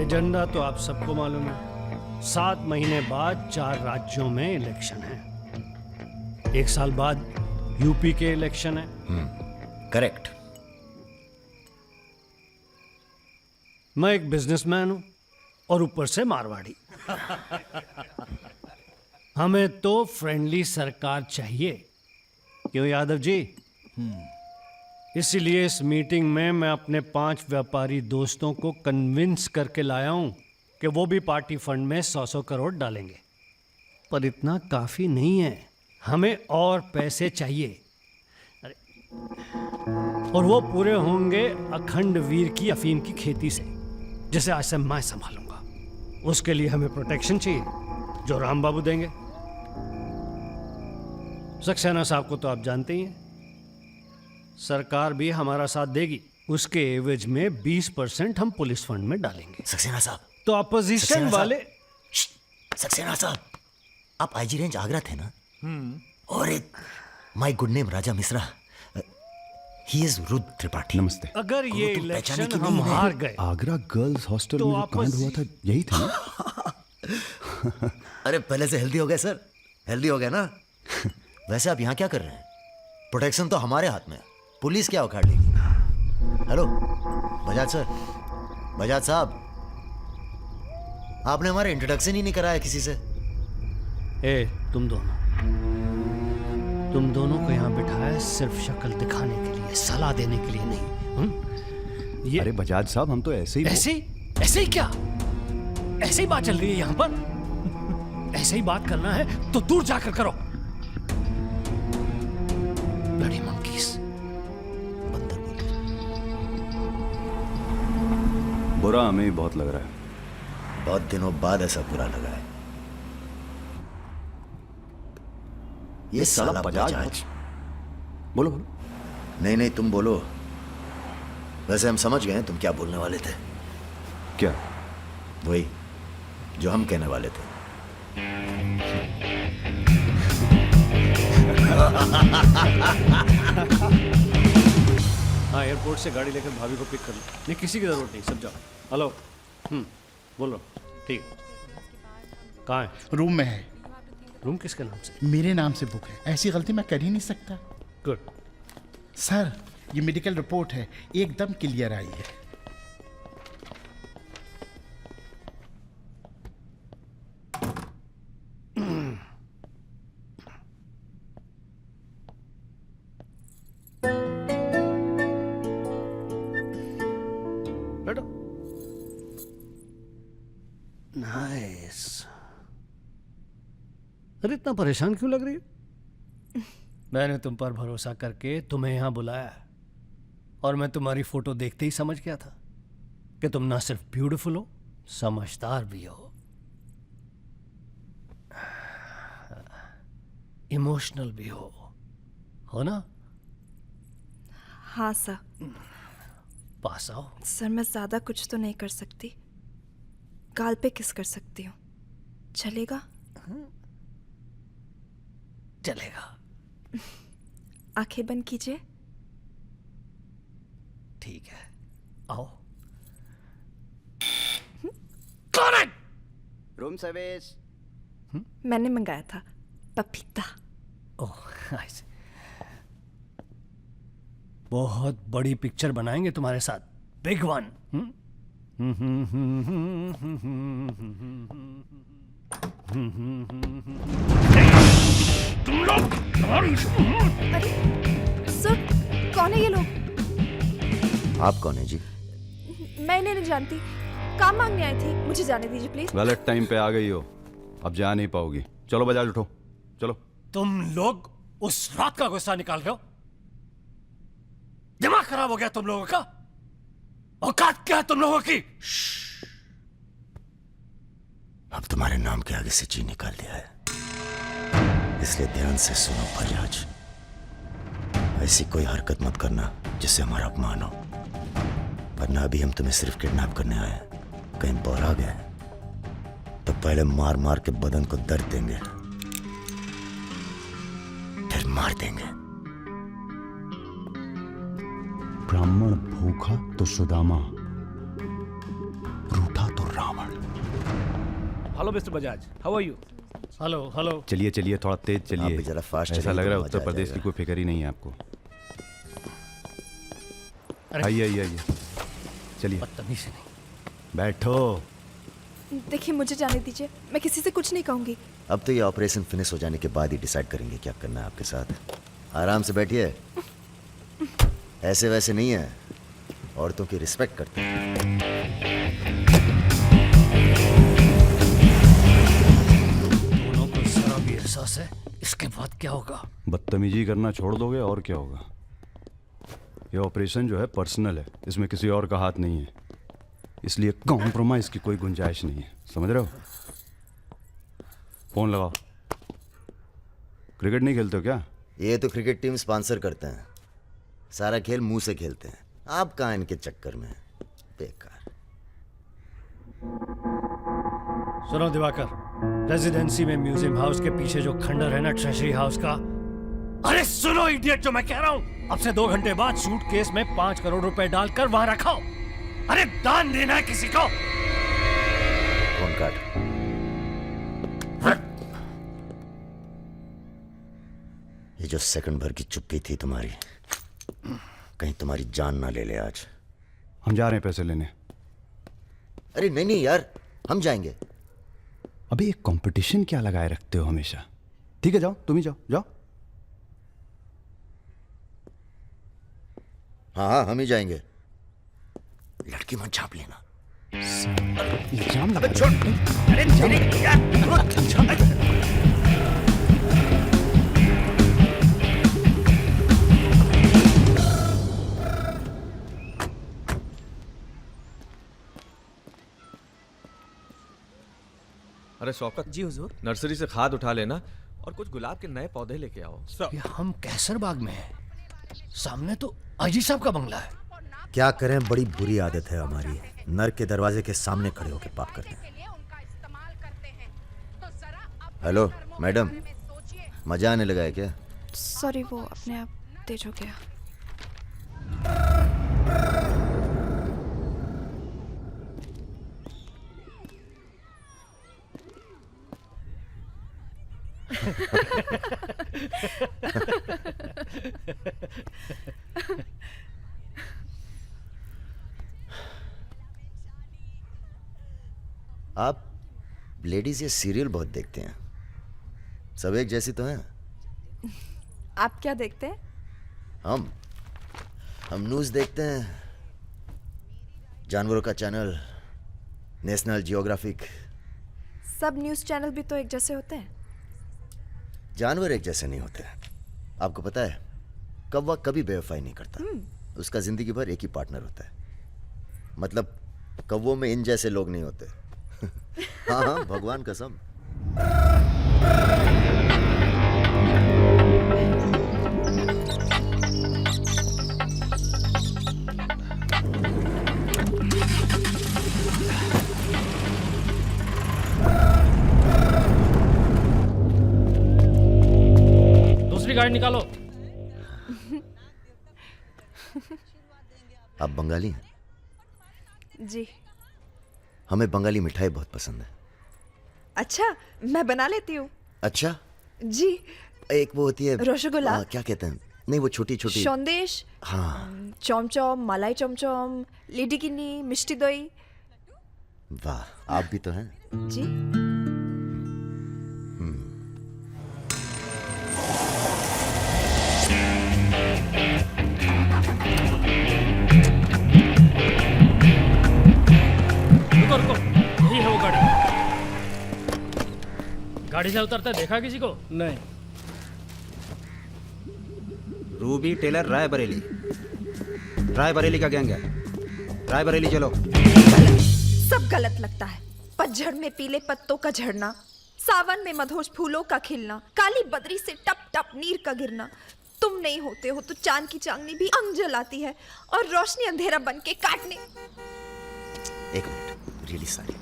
एजेंडा तो आप सबको मालूम है। 7 महीने बाद 4 राज्यों में इलेक्शन है। 1 साल बाद यूपी के इलेक्शन है। करेक्ट। मैं एक बिजनेसमैन हूं और ऊपर से मारवाड़ी। हमें तो फ्रेंडली सरकार चाहिए, क्यों यादव जी? इसीलिए इस मीटिंग में मैं अपने 5 व्यापारी दोस्तों को कन्विंस करके लाया हूं कि वो भी पार्टी फंड में 100-100 करोड़ डालेंगे, पर इतना काफी नहीं है, हमें और पैसे चाहिए। अरे, और वो पूरे होंगे अखंड वीर की अफीम की खेती से, जिसे आज से मैं संभालूंगा। उसके लिए हमें प्रोटेक्शन चाहिए, जो राम बाबू देंगे। सक्सेना साहब को तो आप जानते ही हैं, सरकार भी हमारा साथ देगी। उसके एवज में 20% हम पुलिस फंड में डालेंगे। सक्सेना साहब, तो अपोजिशन वाले। सक्सेना साहब, आप आईजी रेंज आगरा थे ना? और एक my good name Raja Mishra, he is Rudra Tripathi. नमस्ते। अगर ये तुम पहचाने इलेक्शन की हम नहीं है? हार गए, आगरा गर्ल्स हॉस्टल तो में जो आपस- कांड हुआ था यही था ना? अरे पहले से हेल्दी हो गए सर, हेल्दी हो गए ना? वैसे आप यहाँ क्या कर रहे हैं? प्रोटेक्शन तो हमारे हाथ में है, पुलिस क्या उखाड़ लेगी? हेलो बजाज सर, बजाज साहब, आपने हमारा इंट्रोडक्शन ही नहीं कराया किसी से। तुम दोनों को यहाँ बिठाया है सिर्फ शक्ल दिखाने के लिए, सलाह देने के लिए नहीं। अरे बजाज साहब, हम तो ऐसे ही ऐसे ही क्या? ऐसे ही बात चल रही है यहाँ पर? ऐसे ही बात करना है तो दूर जाकर करो। Bloody monkeys। बुरा हमें ही बहुत लग रहा है। बहुत दिनों बाद ऐसा बुरा लगा है। ये साला बजाज। बोलो। नहीं तुम बोलो। वैसे हम समझ गए हैं तुम क्या बोलने वाले थे। क्या? वही जो हम कहने वाले थे। हाँ, एयरपोर्ट से गाड़ी लेकर भाभी को पिक कर लो। नहीं, किसी की जरूरत नहीं, सब जाओ। हेलो, बोलो। ठीक, कहाँ है? रूम में है। रूम किसके नाम से? मेरे नाम से बुक है, ऐसी गलती मैं कर ही नहीं सकता। गुड। सर, ये मेडिकल रिपोर्ट है, एकदम क्लियर आई है। बैठो। नाइस। अरे इतना परेशान क्यों लग रही है? मैंने तुम पर भरोसा करके तुम्हें यहां बुलाया, और मैं तुम्हारी फोटो देखते ही समझ गया था कि तुम ना सिर्फ ब्यूटीफुल हो, समझदार भी हो, इमोशनल भी हो ना? हाँ सर। पास आओ। सर, मैं ज्यादा कुछ तो नहीं कर सकती, गाल पे किस कर सकती हूँ, चलेगा? चलेगा। आंखें बंद कीजिए। ठीक है, आओ। कौन है? Room service. मैंने मंगाया था, पपीता। ओह, ऐसे। बहुत बड़ी पिक्चर बनाएंगे तुम्हारे साथ, बिग वन। तुम लोग सर, कौन है ये लोग? आप कौन है जी? मैं इन्हें नहीं जानती, काम मांगने आई थी, मुझे जाने दीजिए प्लीज। गलत टाइम पे आ गई हो, अब जा नहीं पाओगी। चलो बजाज, उठो चलो। तुम लोग उस रात का गुस्सा निकाल रहे हो? दिमाग खराब हो गया तुम लोगों का? औकात क्या है तुम लोगों की? अब तुम्हारे नाम के आगे से जी निकाल दिया है, इसलिए ध्यान से सुनो बजाज। ऐसी कोई हरकत मत करना जिससे हमारा अपमान हो, वरना अभी हम तुम्हें सिर्फ किडनैप करने आए हैं। कहीं बौरा गए तो पहले मार मार के बदन को दर्द देंगे, फिर मार देंगे। ब्राह्मण भूखा तो सुदामा, रूठा तो Ravan. Hello mister Bajaj, how are you? Hello hello. चलिए चलिए, थोड़ा तेज आप चलिए। भी जरा फास्ट ऐसा चलिए लग रहा है तो उत्तर मजा आ प्रदेश की जाएगा। कोई फिक्र ही नहीं है आपको। अरे। आइए आइए आइए, चलिए। बदतमीज से नहीं। बैठो। देखिए, मुझे जाने दीजिए, मैं किसी से कुछ नहीं कहूंगी। अब तो ये ऑपरेशन फिनिश हो जाने के बाद ही डिसाइड करेंगे क्या करना है आपके साथ। आराम से बैठिए, ऐसे वैसे नहीं है, औरतों की रिस्पेक्ट करते हैं। विश्वास है। इसके बाद क्या होगा? बदतमीजी करना छोड़ दोगे और क्या होगा। ये ऑपरेशन जो है पर्सनल है, इसमें किसी और का हाथ नहीं है, इसलिए कॉम्प्रोमाइज की कोई गुंजाइश नहीं है, समझ रहे हो? फोन लगाओ। क्रिकेट नहीं खेलते हो क्या? ये तो क्रिकेट टीम स्पॉन्सर करते हैं, सारा खेल मुंह से खेलते हैं। आप कहाँ इनके चक्कर में, बेकार। सुनो दिवाकर, रेजिडेंसी में म्यूजियम हाउस के पीछे जो खंडर है ना ट्रेजरी हाउस का, अरे सुनो इडियट, जो मैं कह रहा हूं, अब से 2 घंटे बाद सूटकेस में 5 करोड़ रुपए डालकर वहां रखो। अरे दान देना है किसी को। फोन काट। ये जो सेकंड भर की चुप्पी थी तुम्हारी, कहीं तुम्हारी जान ना ले ले आज। हम जा रहे हैं पैसे लेने। अरे नहीं नहीं यार, हम जाएंगे। अबे ये कंपटीशन क्या लगाए रखते हो हमेशा? ठीक है जाओ, तुम ही जाओ, जाओ। हाँ हाँ हम ही जाएंगे। लड़की मत छाप लेना। इल्जाम लगा। छोड़। अरे नहीं यार। अरे शौकत जी हुजूर। नर्सरी से खाद उठा लेना और कुछ गुलाब के नए पौधे लेके आओ। ये हम कैसर बाग में हैं, सामने तो आईजी साहब का बंगला है। क्या करें, बड़ी बुरी आदत है हमारी, नर के दरवाजे के सामने खड़े होकर पाप करते हैं। हेलो मैडम, मजा आने लगा है क्या? सॉरी, वो अपने आप तेज हो गया। आप लेडीज ये सीरियल बहुत देखते हैं, सब एक जैसी तो हैं। आप क्या देखते हैं? हम न्यूज़ देखते हैं, जानवरों का चैनल, नेशनल जियोग्राफिक। सब न्यूज़ चैनल भी तो एक जैसे होते हैं। जानवर एक जैसे नहीं होते। आपको पता है, कौवा कभी बेवफाई नहीं करता, उसका जिंदगी भर एक ही पार्टनर होता है। मतलब कौवों में इन जैसे लोग नहीं होते। हाँ हाँ, भगवान कसम। दूसरी गाड़ी निकालो। आप बंगाली हैं? जी। हमें बंगाली मिठाई बहुत पसंद है। अच्छा, मैं बना लेती हूँ। अच्छा जी। एक वो होती है रसगुल्ला। क्या कहते हैं, नहीं वो छोटी छोटी। सौंदेश। हाँ। चौमचौम, मलाई चौमचौम, लेडी किन्नी, मिष्टी दही। वाह, आप भी तो हैं। जी। रुको, यही है वो गाड़ी। गाड़ी से उतरता देखा किसी को? नहीं। रूबी टेलर रायबरेली, रायबरेली का गैंग है। रायबरेली चलो। सब गलत लगता है। पतझड़ में पीले पत्तों का झड़ना, सावन में मधोश फूलों का खिलना, काली बदरी से टप टप नीर का गिरना। तुम नहीं होते हो तो चांद की चांदनी भी अंग जलाती है और रोशनी अंधेरा बन के काटने। एक मिनट, रियली सॉरी।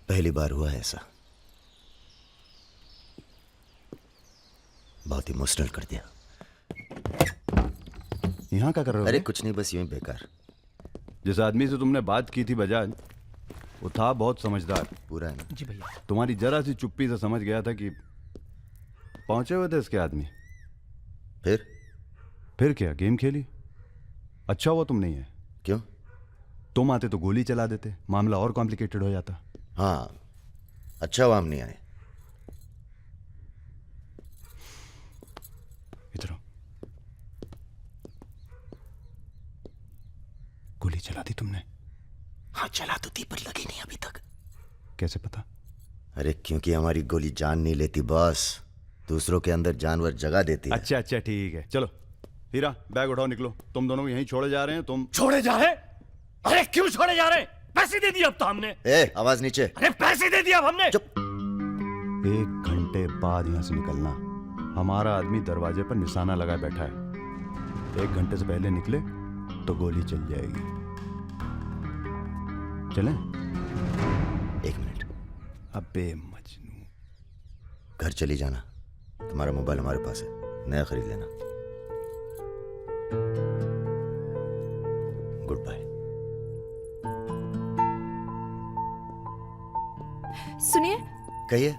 पहली बार हुआ है ऐसा, बहुत इमोशनल कर दिया। यहाँ क्या कर रहे हो? अरे कुछ नहीं, बस यूं ही बेकार। जिस आदमी से तुमने बात की थी बजाज, वो था बहुत समझदार। पूरा है ना? जी भैया। तुम्हारी जरा सी चुप्पी से समझ गया था कि पहुंचे हुए थे इसके आदमी। फिर क्या गेम खेली? अच्छा हुआ तुम नहीं है। क्यों? तुम आते तो गोली चला देते, मामला और कॉम्प्लिकेटेड हो जाता। हाँ, अच्छा हुआ हम नहीं आए। इधर आओ। गोली चला दी तुमने? हाँ चला तो थी पर लगी नहीं अभी तक। कैसे पता? अरे क्योंकि हमारी गोली जान नहीं लेती बॉस, दूसरों के अंदर जानवर जगा देती है। अच्छा अच्छा ठीक है, चलो हीरा बैग उठाओ, निकलो। तुम दोनों को यहीं छोड़े जा रहे हैं। तुम छोड़े जा रहे? अरे क्यों छोड़े जा रहे? पैसे दे दिए अब तो हमने। ए आवाज नीचे। अरे पैसे दे दिए अब हमने। चुप। 1 घंटे बाद यहाँ से निकलना। हमारा आदमी दरवाजे पर निशाना लगाए बैठा है। 1 घंटे से पहले निकले तो गोली चल जाएगी। चलें? 1 मिनट। अबे मजनू, घर चली जाना, तुम्हारा मोबाइल हमारे पास है, नया खरीद लेना। Good bye. सुनिए। कहिए।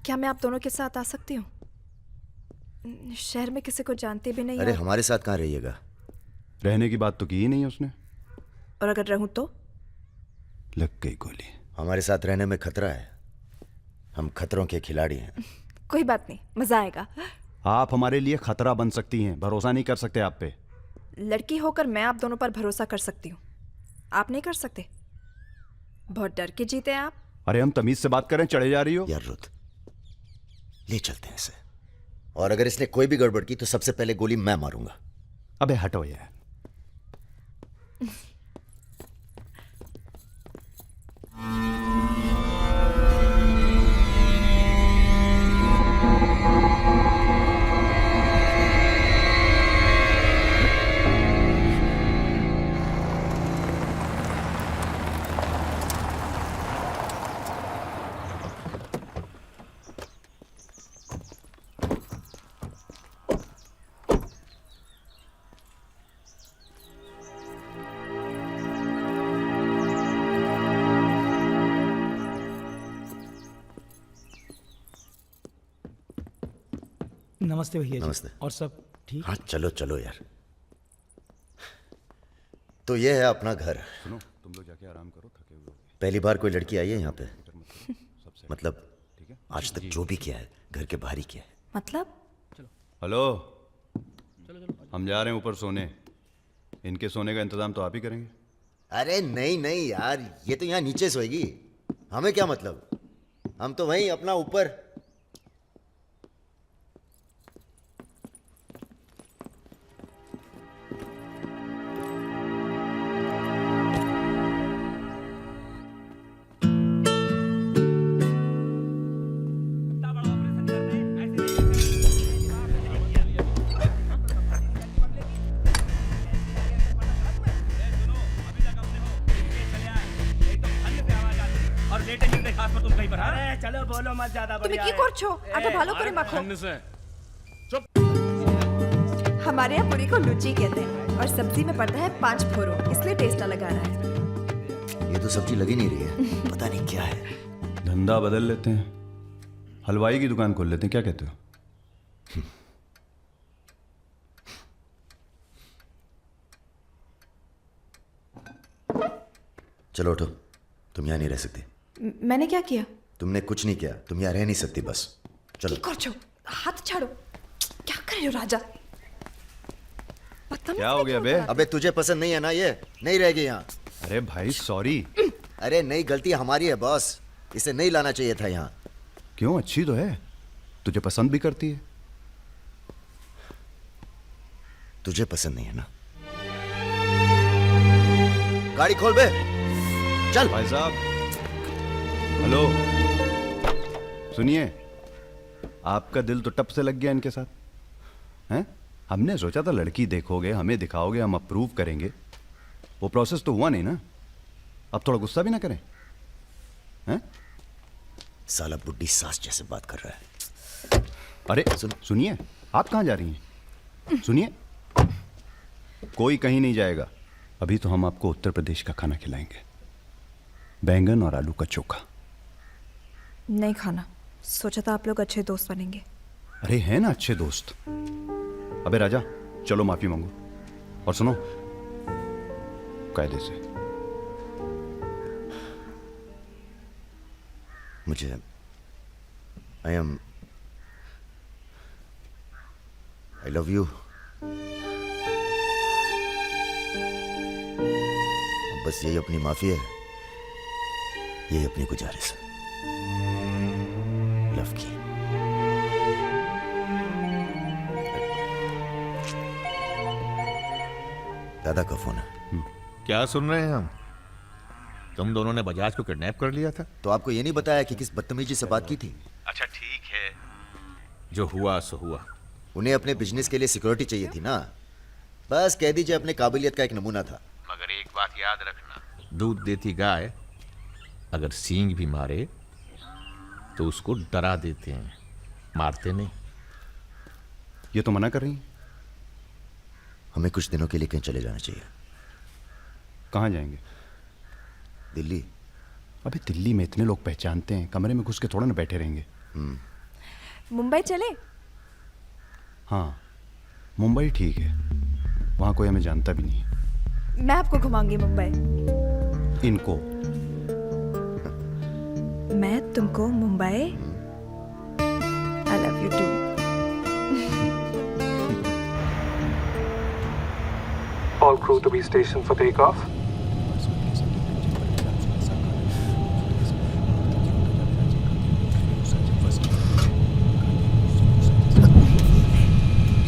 क्या मैं आप दोनों के साथ आ सकती हूँ? शहर में किसी को जानते भी नहीं। अरे हमारे साथ कहाँ रहिएगा? रहने की बात तो की ही नहीं उसने। और अगर रहूं तो? लग गई गोली। हमारे साथ रहने में खतरा है, हम खतरों के खिलाड़ी हैं। कोई बात नहीं, मजा आएगा। आप हमारे लिए खतरा बन सकती हैं, भरोसा नहीं कर सकते आप पे। लड़की होकर मैं आप दोनों पर भरोसा कर सकती हूँ, आप नहीं कर सकते। बहुत डर के जीते हैं आप। अरे हम तमीज से बात करें, चढ़े जा रही हो यार। रुत, ले चलते हैं इसे, और अगर इसने कोई भी गड़बड़ की तो सबसे पहले गोली मैं मारूंगा। अबे हटो यार। नमस्ते भैया जी। नमस्ते। और सब ठीक? हाँ चलो चलो यार। तो ये है अपना घर। सुनो, तुम लोग जाके आराम करो, थके हुए हो। पहली बार कोई लड़की आई है यहाँ पे? मतलब आज तक जो भी किया है घर के बाहर ही किया है। मतलब? हेलो, हम जा रहे हैं ऊपर सोने। इनके सोने का इंतजाम तो आप ही करेंगे। अरे नहीं नहीं यार, ये तो यहाँ नीचे सोएगी, हमें क्या मतलब, हम तो वहीं अपना ऊपर। चलो बोलो मत ज्यादा। তুমি কি করছো? আটা ভালো করে মাখো। हमारे यहाँ पूरी को लुची कहते हैं और सब्जी में पड़ता है 5 फोरो, इसलिए टेस्ट अलग आ रहा है। ये तो सब्जी लगी नहीं रही है, पता नहीं क्या है। धंधा बदल लेते हैं, हलवाई की दुकान खोल लेते हैं, क्या कहते हो? चलो उठो, तुम यहाँ नहीं रह सकती। मैंने क्या किया? तुमने कुछ नहीं किया, तुम यहाँ रह नहीं सकती, बस चलो। কি করছো? हाथ छाड़ो। क्या कर रहे हो राजा? क्या हो गया बे? अबे तुझे पसंद नहीं है ना, ये नहीं रहेगी यहाँ। अरे भाई सॉरी। अरे नहीं, गलती हमारी है बॉस, इसे नहीं लाना चाहिए था यहाँ। क्यों, अच्छी तो है, तुझे पसंद भी करती है। तुझे पसंद नहीं है ना? गाड़ी खोल बे, चल। भाई साहब हेलो, सुनिए, आपका दिल तो टप से लग गया इनके साथ, हैं? हमने सोचा था लड़की देखोगे, हमें दिखाओगे, हम अप्रूव करेंगे। वो प्रोसेस तो हुआ नहीं ना। अब थोड़ा गुस्सा भी ना करें, हैं? साला बुड्ढी सास जैसे बात कर रहा है। अरे सुनिए, आप कहाँ जा रही हैं? सुनिए, कोई कहीं नहीं जाएगा। अभी तो हम आपको उत्तर प्रदेश का खाना खिलाएंगे, बैंगन और आलू का चोखा। नहीं खाना, सोचा था आप लोग अच्छे दोस्त बनेंगे। अरे हैं ना अच्छे दोस्त। अबे राजा, चलो माफी मांगो, और सुनो, कायदे से। मुझे I love you। बस यही अपनी माफी है, यही अपनी गुजारिश है लव की। दादा का फोन है। क्या सुन रहे हैं हम? तुम दोनों ने बजाज को किडनैप कर लिया था? तो आपको ये नहीं बताया कि किस बदतमीजी से बात की थी? अच्छा ठीक है, जो हुआ सो हुआ। उन्हें अपने बिजनेस के लिए सिक्योरिटी चाहिए थी ना, बस कह दीजिए अपने काबिलियत का एक नमूना था। मगर एक बात याद रखना, दूध देती गाय अगर सींग भी मारे तो उसको डरा देते हैं, मारते नहीं। ये तो मना कर रही हैं। हमें कुछ दिनों के लिए कहीं चले जाना चाहिए। कहाँ जाएंगे? दिल्ली। अबे दिल्ली में इतने लोग पहचानते हैं, कमरे में घुस के थोड़ा ना बैठे रहेंगे। मुंबई चले? हाँ मुंबई ठीक है, वहाँ कोई हमें जानता भी नहीं है। मैं आपको घुमाऊंगी मुंबई। इनको? मैं तुमको Mumbai. I love you too. All crew to be stationed for takeoff.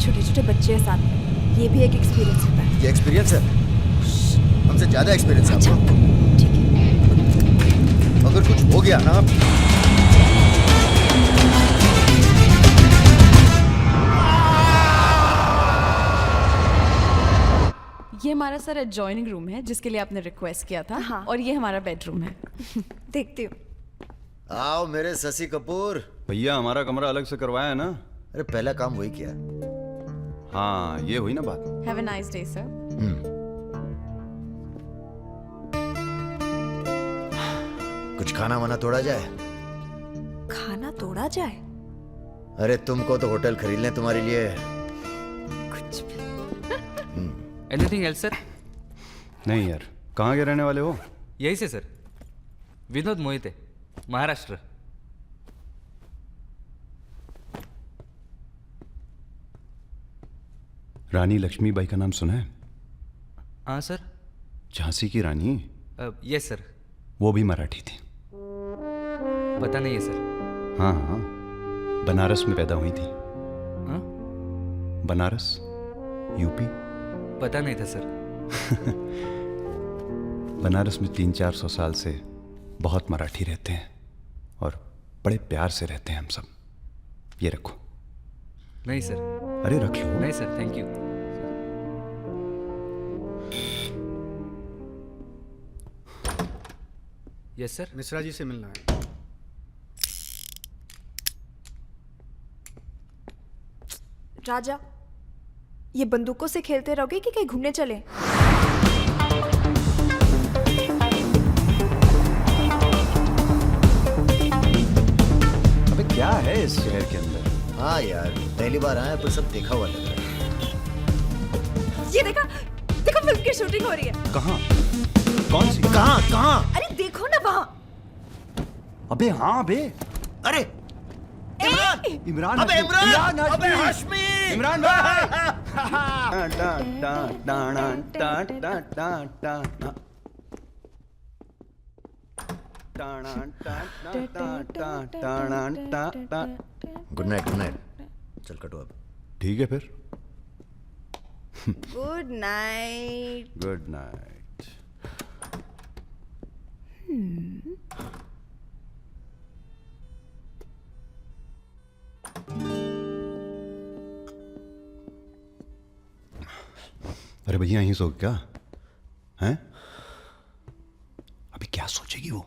छोटे छोटे बच्चे हैं साथ में, ये भी एक एक्सपीरियंस होता है। ये एक्सपीरियंस है? हमसे ज्यादा एक्सपीरियंस है आपको। ठीक है। अगर कुछ हो गया ना, ये हमारा सर एडजॉइनिंग रूम है जिसके लिए आपने रिक्वेस्ट किया था। हाँ। और ये हमारा बेडरूम है। देखती हूँ। आओ मेरे शशि कपूर। भैया हमारा कमरा अलग से करवाया है ना? अरे पहला काम वही किया। हाँ ये हुई ना बात। Have a nice day sir. कुछ खाना वाना तोड़ा जाए? खाना तोड़ा जाए? अरे तुमको तो होटल खरीद लें तुम्हारे लिए। कुछ भी। Anything else sir? नहीं यार, कहाँ के रहने वाले हो? यही से सर, विनोद मोहिते, महाराष्ट्र। रानी लक्ष्मीबाई का नाम सुना है? हाँ सर। झांसी की रानी? Yes sir. वो भी मराठी थी। पता नहीं है सर। हाँ हाँ, बनारस में पैदा हुई थी। हाँ? बनारस, यूपी। पता नहीं था सर। बनारस में 300-400 साल से बहुत मराठी रहते हैं और बड़े प्यार से रहते हैं हम सब। ये रखो। नहीं सर। अरे रख लो। नहीं sir, thank you. Yes sir. Mishra ji से मिलना है। राजा, ये बंदूकों से खेलते रहोगे कि कहीं घूमने चले? अबे क्या है इस शहर के अंदर? हाँ यार, पहली बार आया पर सब देखा हुआ लग रहा है। ये देखा, देखो फिल्म की शूटिंग हो रही है। कहाँ? कौन सी? कहाँ? अरे देखो ना वहाँ। अबे हाँ बे। अरे इमरान अबे हाशमी। इमरान, हाशमी। अबे हाशमी। इमरान भाई। Good night, good night. चल कटो अब। ठीक है फिर। Good night. Good night. अरे भैया यहीं सो क्या हैं? अभी क्या सोचेगी वो?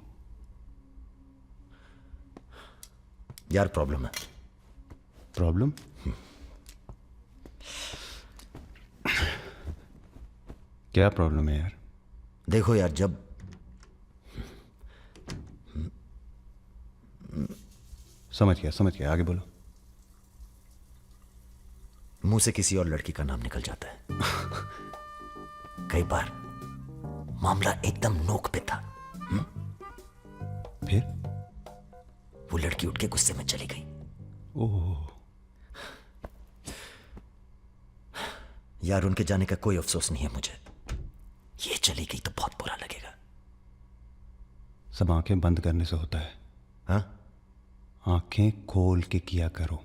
यार प्रॉब्लम है। प्रॉब्लम? क्या प्रॉब्लम है यार? देखो यार, जब समझ गया, आगे बोलो। मुंह से किसी और लड़की का नाम निकल जाता है। कई बार मामला एकदम नोक पे था। फिर वो लड़की उठ के गुस्से में चली गई। ओह यार, उनके जाने का कोई अफसोस नहीं है मुझे। ये चली गई तो बहुत बुरा लगेगा। सब आंखें बंद करने से होता है। हाँ? आंखें खोल के किया करो,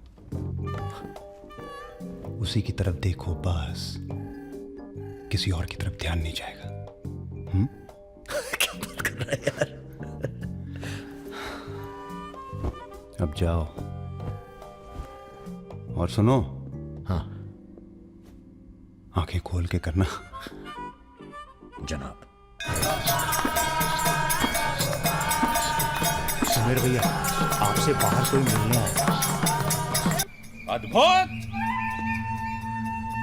उसी की तरफ देखो बस, किसी और की तरफ ध्यान नहीं जाएगा। क्या बात कर रहा है यार? अब जाओ और सुनो। हाँ आंखें खोल के करना। जनाब। सुमेर भैया, आपसे बाहर कोई मिलने आया। अद्भुत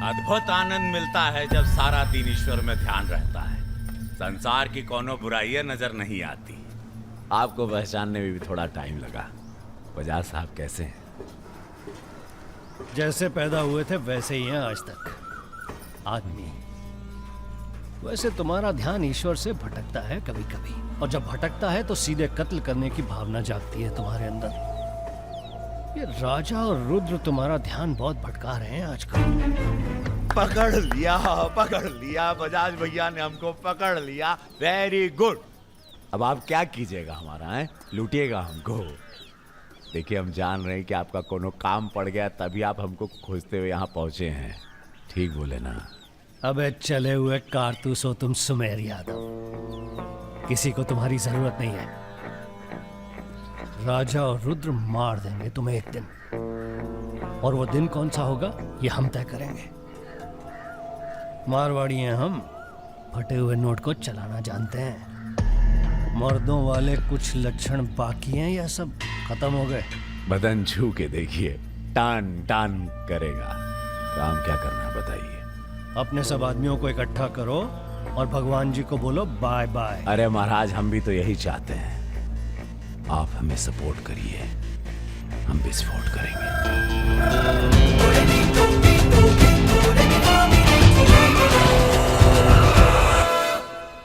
अद्भुत आनंद मिलता है जब सारा दिन ईश्वर में ध्यान रहता है। संसार की कोनो बुराइयां नजर नहीं आती। आपको पहचानने में भी थोड़ा टाइम लगा। बजाज साहब कैसे हैं? जैसे पैदा हुए थे वैसे ही हैं आज तक। आदमी वैसे तुम्हारा ध्यान ईश्वर से भटकता है कभी कभी, और जब भटकता है तो सीधे कत्ल करने की भावना जागती है तुम्हारे अंदर। ये राजा और रुद्र तुम्हारा ध्यान बहुत भटका रहे हैं आजकल। पकड़ लिया बजाज भैया ने हमको पकड़ लिया। Very good. अब आप क्या कीजिएगा हमारा है? लूटिएगा हमको। देखिए हम जान रहे हैं कि आपका कोनो काम पड़ गया तभी आप हमको खोजते हुए यहाँ पहुंचे हैं। ठीक बोले ना? अबे चले हुए कारतूस हो तुम सुमेर यादव, किसी को तुम्हारी जरूरत नहीं है। राजा और रुद्र मार देंगे तुम्हें एक दिन, और वो दिन कौन सा होगा ये हम तय करेंगे। मारवाड़ी हैं हम, फटे हुए नोट को चलाना जानते हैं। मर्दों वाले कुछ लक्षण बाकी हैं या सब खत्म हो गए? बदन छू के देखिए, टान टान करेगा। काम क्या करना है बताइए? अपने सब आदमियों को इकट्ठा करो और भगवान जी को बोलो बाय बाय। अरे महाराज, हम भी तो यही चाहते हैं। आप हमें सपोर्ट करिए, हम विस्फोट करेंगे।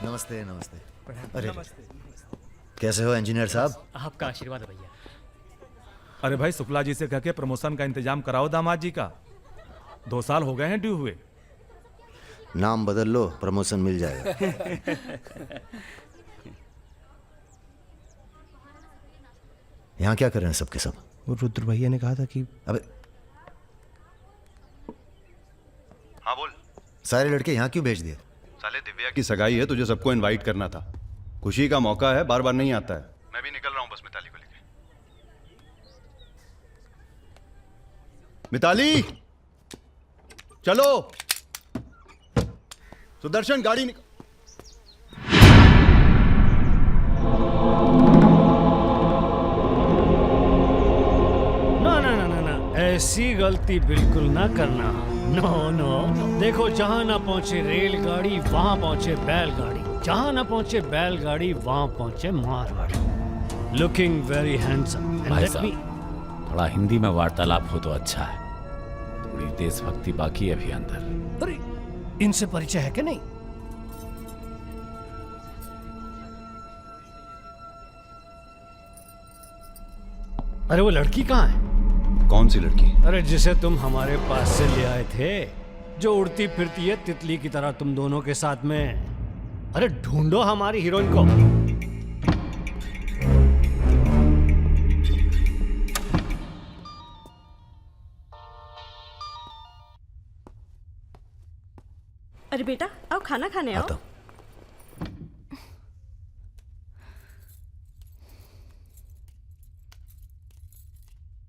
नमस्ते नमस्ते। अरे कैसे हो इंजीनियर साहब? आपका आशीर्वाद है भैया। अरे भाई, शुक्ला जी से कह के प्रमोशन का इंतजाम कराओ दामाद जी का। 2 साल हो गए हैं ड्यू हुए। नाम बदल लो, प्रमोशन मिल जाएगा। यहाँ क्या कर रहे हैं सबके सब? वो रुद्र भैया ने कहा था कि अबे हाँ बोल। सारे लड़के यहाँ क्यों भेज दिए? साले दिव्या की सगाई है, तुझे सबको इनवाइट करना था। खुशी का मौका है, बार बार नहीं आता है। मैं भी निकल रहा हूँ बस मिताली को लेके। मिताली चलो। सुदर्शन गाड़ी निकल। ना ना ना ना ना, ऐसी गलती बिल्कुल ना करना। नो नो, देखो जहां ना पहुंचे रेलगाड़ी वहां पहुंचे बैलगाड़ी, जहां ना पहुंचे बैलगाड़ी वहां पहुंचे मारवाड़ी। Looking very handsome. भाई साहब, थोड़ा हिंदी में वार्तालाप हो तो अच्छा है। थोड़ी देशभक्ति बाकी है अभी अंदर। अरे इनसे परिचय है कि नहीं? अरे वो लड़की कहाँ है? कौन सी लड़की? अरे जिसे तुम हमारे पास से ले आए थे, जो उड़ती फिरती है तितली की तरह तुम दोनों के साथ में। अरे ढूंढो हमारी हीरोइन को। अरे बेटा आओ खाना खाने आओ।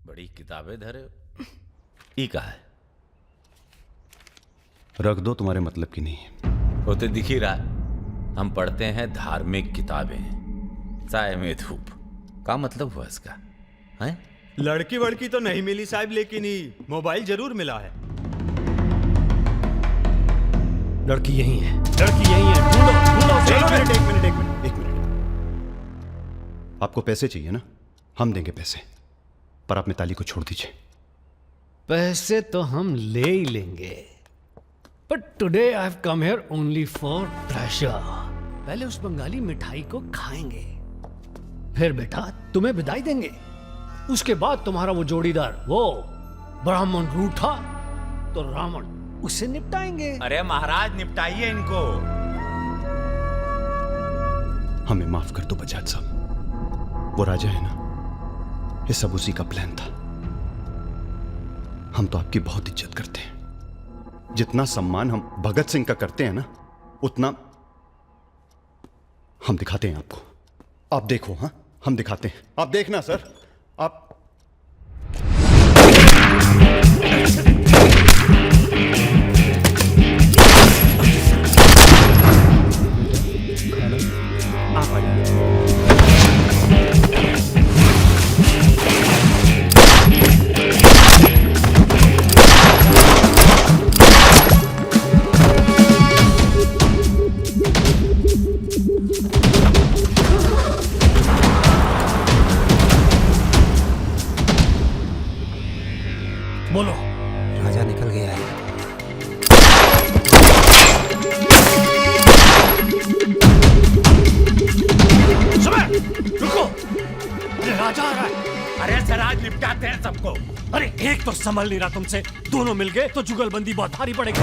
बड़ी किताबें धरे हो। ई का है? रख दो, तुम्हारे मतलब की नहीं है। वो तो दिख ही रहा है। हम पढ़ते हैं धार्मिक किताबें, चाय में धूप। क्या मतलब हुआ इसका? हैं? लड़की वड़की तो नहीं मिली साहब, लेकिन ही मोबाइल जरूर मिला है। लड़की यही है, लड़की यही है। ढूंढो ढूंढो। एक मिनट। आपको पैसे चाहिए ना? हम देंगे पैसे, पर आप मिताली को छोड़ दीजिए। पैसे तो हम ले ही लेंगे, but today I have come here only for pleasure. पहले उस बंगाली मिठाई को खाएंगे, फिर बेटा तुम्हें विदाई देंगे। उसके बाद तुम्हारा वो जोड़ीदार, वो ब्राह्मण रूठा तो रावण, उसे निपटाएंगे। अरे महाराज, निपटाइए इनको। हमें माफ कर दो बजाज साहब। वो राजा है ना, ये सब उसी का प्लान था। हम तो आपकी बहुत इज्जत करते हैं। जितना सम्मान हम भगत सिंह का करते हैं ना, उतना हम दिखाते हैं आपको। आप देखो, हाँ हम दिखाते हैं, आप देखना सर। आप बोलो। राजा निकल गया है। सुबह रुको, अरे राजा आ रहा है। अरे सर आज निपटाते हैं सबको। अरे एक तो संभल नहीं रहा तुमसे, दोनों मिल गए तो जुगलबंदी बहुत भारी पड़ेगी।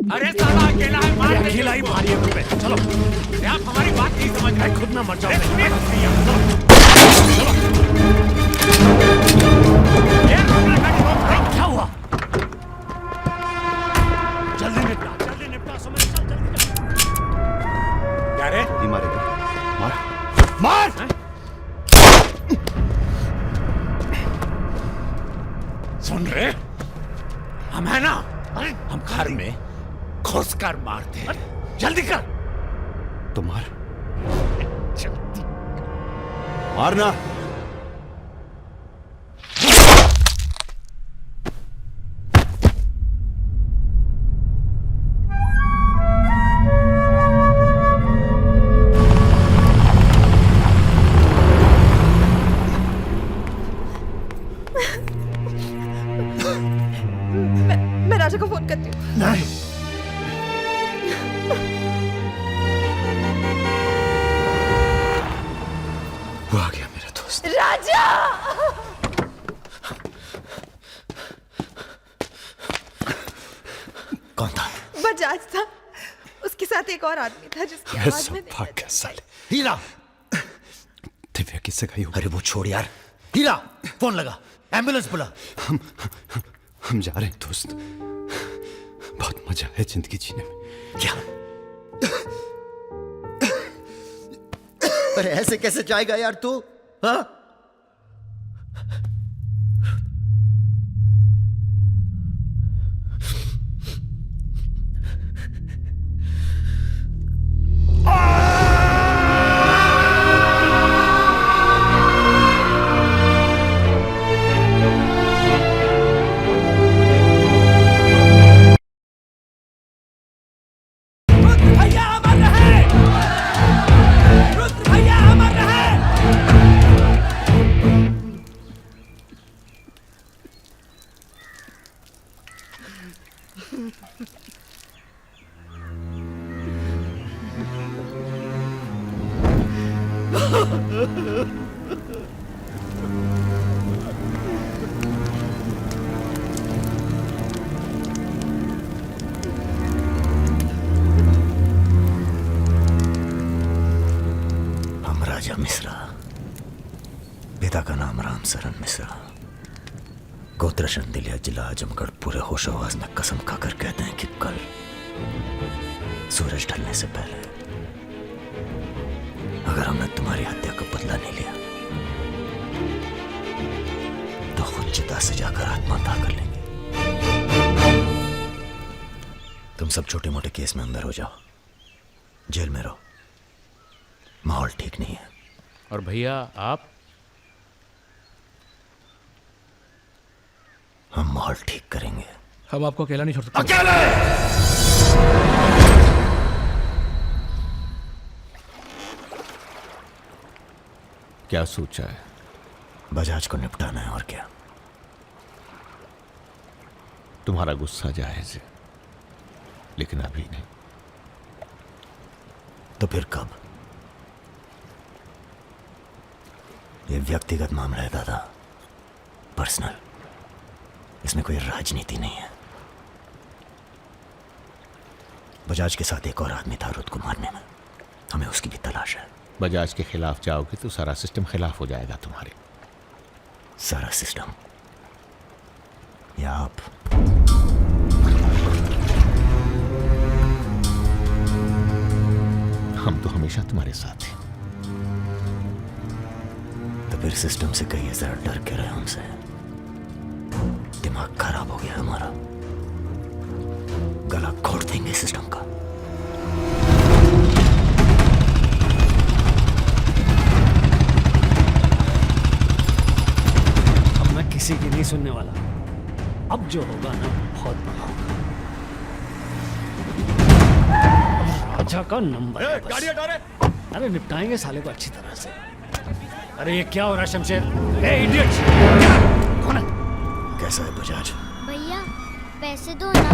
अरे साला अकेला है, मार दे। अकेला ही भारी है तुम पे। चलो, आप हमारी बात नहीं समझ रहे, खुद ना मर जाओ। क्या हुआ? जल्दी निपटा समय। चल जल्दी। क्या रे? ये मारेगा, मार मार। सुन रहे, हम है ना, हम घर में घुस कर मारते हैं। जल्दी कर। तो मार, मारना। मैं राजा को फोन करती हूँ। नहीं, वो आ गया मेरा दोस्त। राजा! कौन था? बजाज था, उसके साथ एक और आदमी था जिसकी आवाज में भाग गया साले। हीरा, दिव्या किससे गई? अरे वो छोड़ यार। हीरा, फोन लगा, एम्बुलेंस बुला। हम जा रहे हैं दोस्त, बहुत मजा है जिंदगी जीने में। क्या? अरे ऐसे कैसे जाएगा यार तू? हाँ? हम राजा मिश्रा, पिता का नाम राम सरन मिश्रा, गोत्र शंदिलिया, जिला आजमगढ़, पूरे होशो हवास में कसम खाकर कहते हैं कि कल सूरज ढलने से पहले अगर हमने तुम्हारी हत्या का बदला नहीं लिया तो खुद चिता से जाकर आत्महत्या कर लेंगे। तुम सब छोटे मोटे केस में अंदर हो जाओ, जेल में रहो, माहौल ठीक नहीं है। और भैया आप? हम माहौल ठीक करेंगे। हम आपको अकेला नहीं छोड़ सकते। अकेले! क्या सोचा है? बजाज को निपटाना है, और क्या। तुम्हारा गुस्सा जायज है, लेकिन अभी नहीं। तो फिर कब? ये व्यक्तिगत मामला है दादा, पर्सनल। इसमें कोई राजनीति नहीं है। बजाज के साथ एक और आदमी था रुद को मारने में, हमें उसकी भी तलाश है। बजाज के खिलाफ जाओगे तो सारा सिस्टम खिलाफ हो जाएगा तुम्हारे। सारा सिस्टम या आप? हम तो हमेशा तुम्हारे साथ हैं। तो फिर सिस्टम से कहिए जरा डर के रहे हमसे। दिमाग खराब हो गया हमारा, गला घोट देंगे सिस्टम का। अब मैं किसी की नहीं सुनने वाला। अब जो होगा ना बहुत बड़ा होगा। राजा का नंबर है बस। गाड़ी हटा रे। अरे निपटाएंगे साले को अच्छी तरह से। अरे ये क्या हो रहा है शमशेर? ए इडियट! कौन है? कैसा है बजाज? भैया पैसे दो ना।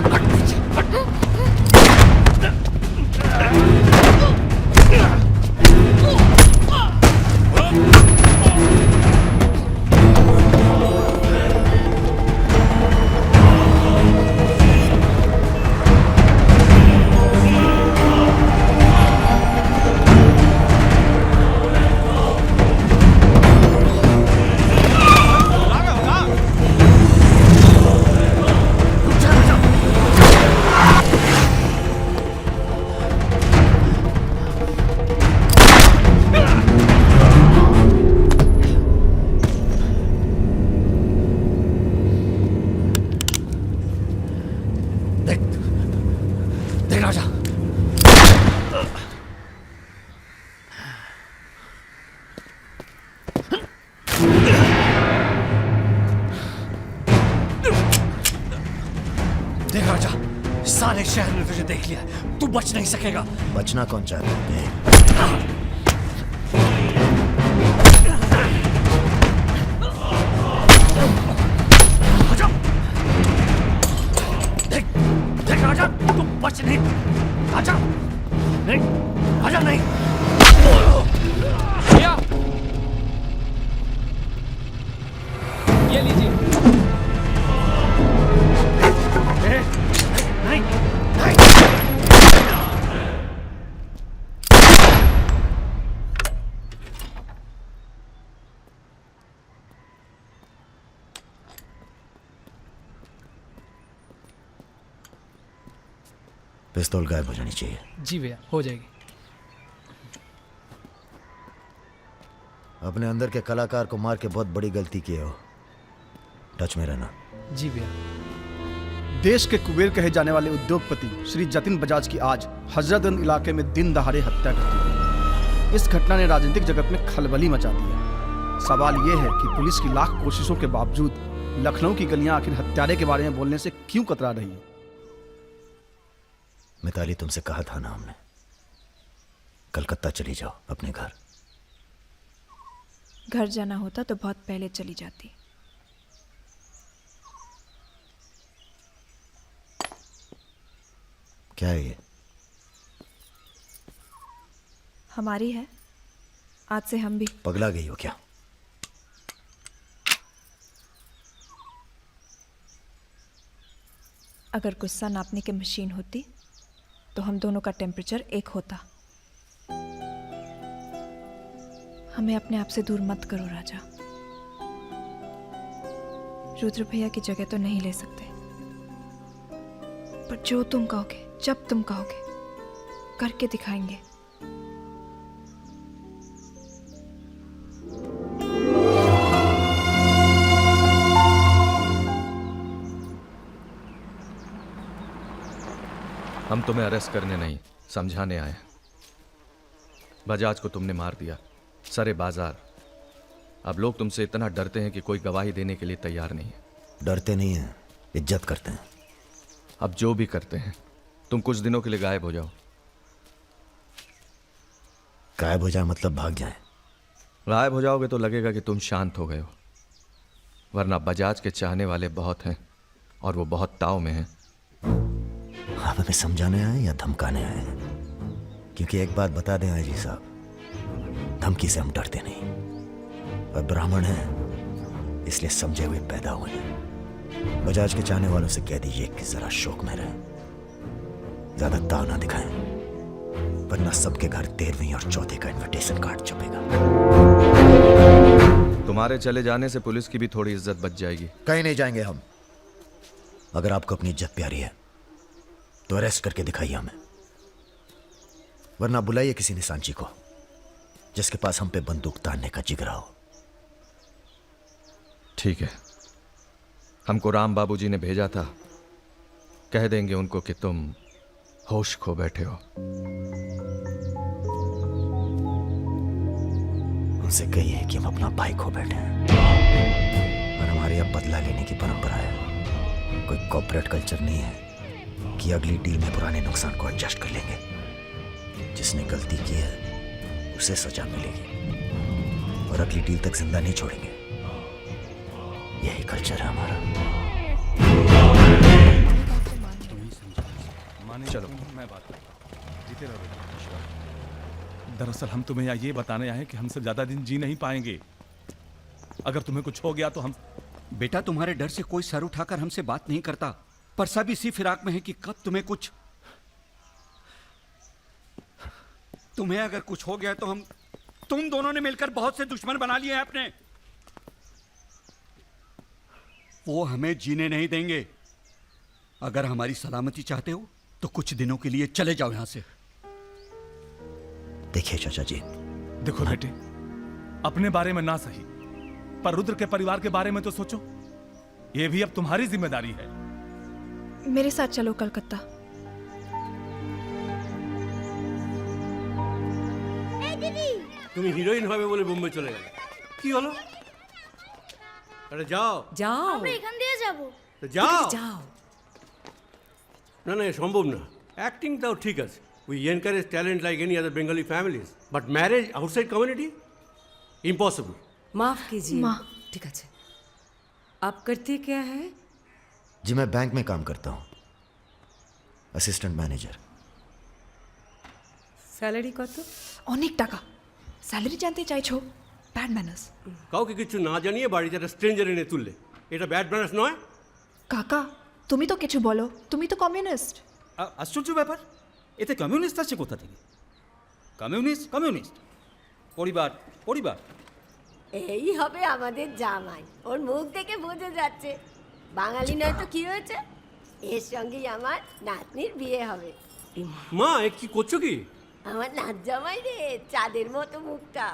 देख राजा, सारे शहर ने तुझे देख लिया, तू बच नहीं सकेगा। बचना कौन चाहता है? देख देख राजा, तू बच नहीं। राजा नहीं, राजा नहीं। ये लीजिए। नहीं नहीं। पिस्तौल गायब हो जानी चाहिए। जी भैया, हो जाएगी। अपने अंदर के कलाकार को मार के बहुत बड़ी गलती की हो, टच में रहना। जी भैया। देश के कुबेर कहे जाने वाले उद्योगपति श्री जतिन बजाज की आज हजरतगंज इलाके में दिन दहाड़े हत्या कर दी। इस घटना ने राजनीतिक जगत में खलबली मचा दी है। सवाल यह है कि पुलिस की लाख कोशिशों के बावजूद लखनऊ की गलियां आखिर हत्यारे के बारे में बोलने से क्यों कतरा रही है? मिताली, तुमसे कहा था ना हमने, कलकत्ता चली जाओ अपने घर। घर जाना होता तो बहुत पहले चली जाती। क्या है ये? हमारी है, आज से हम भी। पगला गई हो क्या? अगर गुस्सा नापने की मशीन होती तो हम दोनों का टेम्परेचर एक होता। हमें अपने आप से दूर मत करो राजा। रुद्र भैया की जगह तो नहीं ले सकते, पर जो तुम कहोगे, जब तुम कहोगे, करके दिखाएंगे। हम तुम्हें अरेस्ट करने नहीं, समझाने आए। बजाज को तुमने मार दिया, सरे बाजार। अब लोग तुमसे इतना डरते हैं कि कोई गवाही देने के लिए तैयार नहीं है। डरते नहीं हैं, इज्जत करते हैं। अब जो भी करते हैं, तुम कुछ दिनों के लिए गायब हो जाओ। गायब हो जाए मतलब भाग जाए? गायब हो जाओगे तो लगेगा कि तुम शांत हो गए हो, वरना बजाज के चाहने वाले बहुत हैं और वो बहुत ताव में हैं। आप हमें समझाने आए या धमकाने आए हैं? क्योंकि एक बात बता दें आईजी साहब, धमकी से हम डरते नहीं। और ब्राह्मण हैं इसलिए समझे हुए पैदा हुए हैं। बजाज के चाहने वालों से कह दीजिए कि जरा शौक में रहे, ज्यादा ताव ना दिखाएं, वरना सबके घर 13वीं और 14 का इनविटेशन कार्ड छपेगा। तुम्हारे चले जाने से पुलिस की भी थोड़ी इज्जत बच जाएगी। कहीं नहीं जाएंगे हम। अगर आपको अपनी इज्जत प्यारी है तो अरेस्ट करके दिखाइए हमें, वरना बुलाइए किसी निशानची को जिसके पास हम पे बंदूक तानने का जिगरा हो। ठीक है, हमको राम बाबूजी ने भेजा था, कह देंगे उनको कि तुम होश खो बैठे हो। उनसे कहिए कि हम अपना भाई खो बैठे हैं और हमारे अब बदला लेने की परंपरा है। कोई कॉर्पोरेट कल्चर नहीं है कि अगली डील में पुराने नुकसान को एडजस्ट कर लेंगे। जिसने गलती की है उसे सजा मिलेगी और अगली डील तक जिंदा नहीं छोड़ेंगे। यही कल्चर है हमारा। चलो मैं बात जीते रहो। दरअसल हम तुम्हें यहाँ ये बताने आए हैं कि हमसे ज्यादा दिन जी नहीं पाएंगे। अगर तुम्हें कुछ हो गया तो हम। बेटा तुम्हारे डर से कोई सर उठाकर हमसे बात नहीं करता, पर सब इसी फिराक में है कि कब तुम्हें कुछ। तुम्हें अगर कुछ हो गया तो हम तुम दोनों ने मिलकर बहुत से दुश्मन बना लिए हैं अपने। वो हमें जीने नहीं देंगे। अगर हमारी सलामती चाहते हो तो कुछ दिनों के लिए चले जाओ यहां से। देखिए चाचा जी, देखो बेटे, अपने बारे में ना सही पर रुद्र के परिवार के बारे में तो सोचो। ये भी अब तुम्हारी जिम्मेदारी है। मेरे साथ चलो कलकत्ता। তুমি হিরোইন হবে বলে বোম্বে চলে গেলে, কি হলো? আরে যাও যাও, আমরা এখান দিয়ে যাব। তো যাও যাও। না না, সম্ভব না। অ্যাক্টিংটাও ঠিক আছে, we encourage talent like any other Bengali families, but marriage outside community impossible. माफ कीजिए। ठीक है, आप करते क्या है? जी मैं बैंक में काम करता हूँ, असिस्टेंट मैनेजर। স্যালারি কত? অনেক টাকা। স্যালারি জানতে চাইছো? Bad manners. কাউকে কিছু না জানিয়ে বাড়িতে একটা স্ট্রেঞ্জার এনে তুললে, এটা ব্যাড ম্যানার্স নয়? কাকা তুমি তো কিছু বলো, তুমি তো কমিউনিস্ট। আশ্চর্য ব্যাপার, এতে কমিউনিস্ট আছে কোথা থেকে? কমিউনিস্ট কমিউনিস্ট, পরিবার পরিবার। এই হবে আমাদের জামাই, ওর মুখ দেখে বোঝা যাচ্ছে। বাঙালি নয় তো কি হয়েছে, এর সঙ্গেই আমার নাতনির বিয়ে হবে। মা এ কি করছো কি? আমার নাত জামাই রে, চাঁদের মতো মুখটা।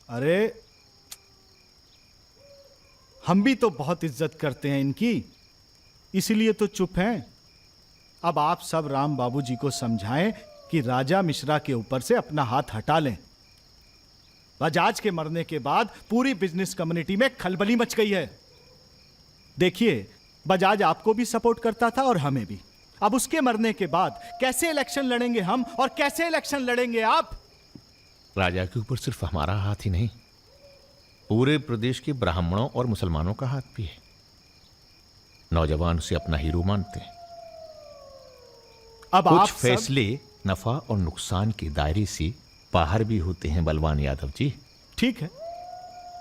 अरे हम भी तो बहुत इज्जत करते हैं इनकी, इसलिए तो चुप हैं। अब आप सब राम बाबूजी को समझाएं कि राजा मिश्रा के ऊपर से अपना हाथ हटा लें। बजाज के मरने के बाद पूरी बिजनेस कम्युनिटी में खलबली मच गई है। देखिए, बजाज आपको भी सपोर्ट करता था और हमें भी। अब उसके मरने के बाद कैसे इलेक्शन लड़ेंगे हम और कैसे इलेक्शन लड़ेंगे आप? राजा के ऊपर सिर्फ हमारा हाथ ही नहीं, पूरे प्रदेश के ब्राह्मणों और मुसलमानों का हाथ भी है। नौजवान उसे अपना हीरो मानते हैं। अब कुछ आप फैसले नफा और नुकसान के दायरे से बाहर भी होते हैं बलवान यादव जी। ठीक है,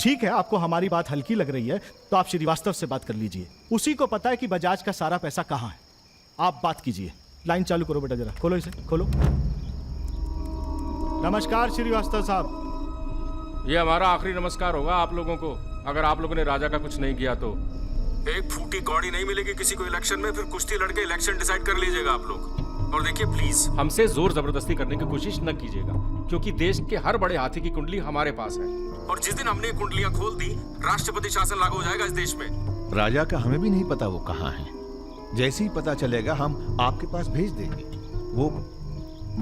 ठीक है, आपको हमारी बात हल्की लग रही है तो आप श्रीवास्तव से बात कर लीजिए। उसी को पता है कि बजाज का सारा पैसा कहाँ है। आप बात कीजिए। लाइन चालू करो बेटा, जरा खोलो इसे, खोलो। नमस्कार श्रीवास्तव साहब। ये हमारा आखिरी नमस्कार होगा आप लोगों को, अगर आप लोगों ने राजा का कुछ नहीं किया तो। एक फूटी कौड़ी नहीं मिलेगी किसी को इलेक्शन में, फिर कुश्ती लड़के इलेक्शन डिसाइड कर लीजिएगा आप लोग। और देखिए प्लीज हमसे जोर जबरदस्ती करने की कोशिश न कीजिएगा, क्योंकि देश के हर बड़े हाथी की कुंडली हमारे पास है। और जिस दिन हमने कुंडलियां खोल दी, राष्ट्रपति शासन लागू हो जाएगा इस देश में। राजा का हमें भी नहीं पता वो कहाँ है। जैसे ही पता चलेगा हम आपके पास भेज देंगे। वो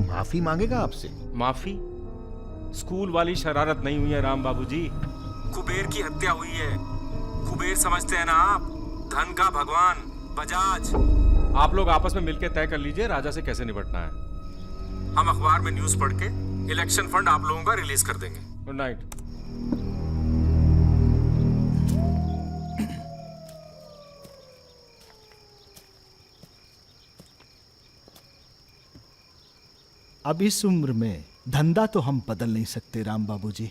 माफी मांगेगा आपसे। माफी? स्कूल वाली शरारत नहीं हुई है राम बाबूजी। कुबेर की हत्या हुई है। कुबेर समझते हैं ना आप, धन का भगवान बजाज। आप लोग आपस में मिलकर तय कर लीजिए राजा से कैसे निपटना है। हम अखबार में न्यूज पढ़ के इलेक्शन फंड आप लोगों का रिलीज कर देंगे। Good night. अब इस उम्र में धंधा तो हम बदल नहीं सकते राम बाबूजी।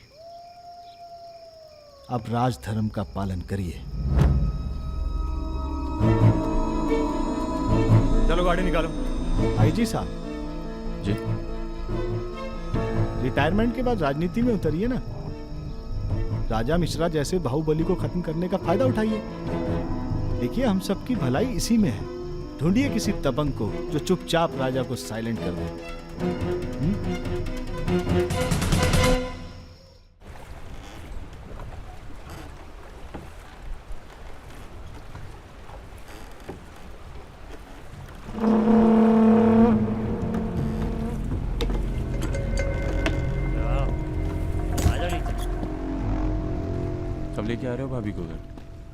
अब राजधर्म का पालन करिए। निकालो गाड़ी निकालो। आईजी साहब जी। रिटायरमेंट के बाद राजनीति में उतरिए ना। राजा मिश्रा जैसे बाहुबली को खत्म करने का फायदा उठाइए। देखिए हम सबकी भलाई इसी में है। ढूंढिए किसी दबंग को जो चुपचाप राजा को साइलेंट कर दे। कब लेके आ रहे हो भाभी को घर?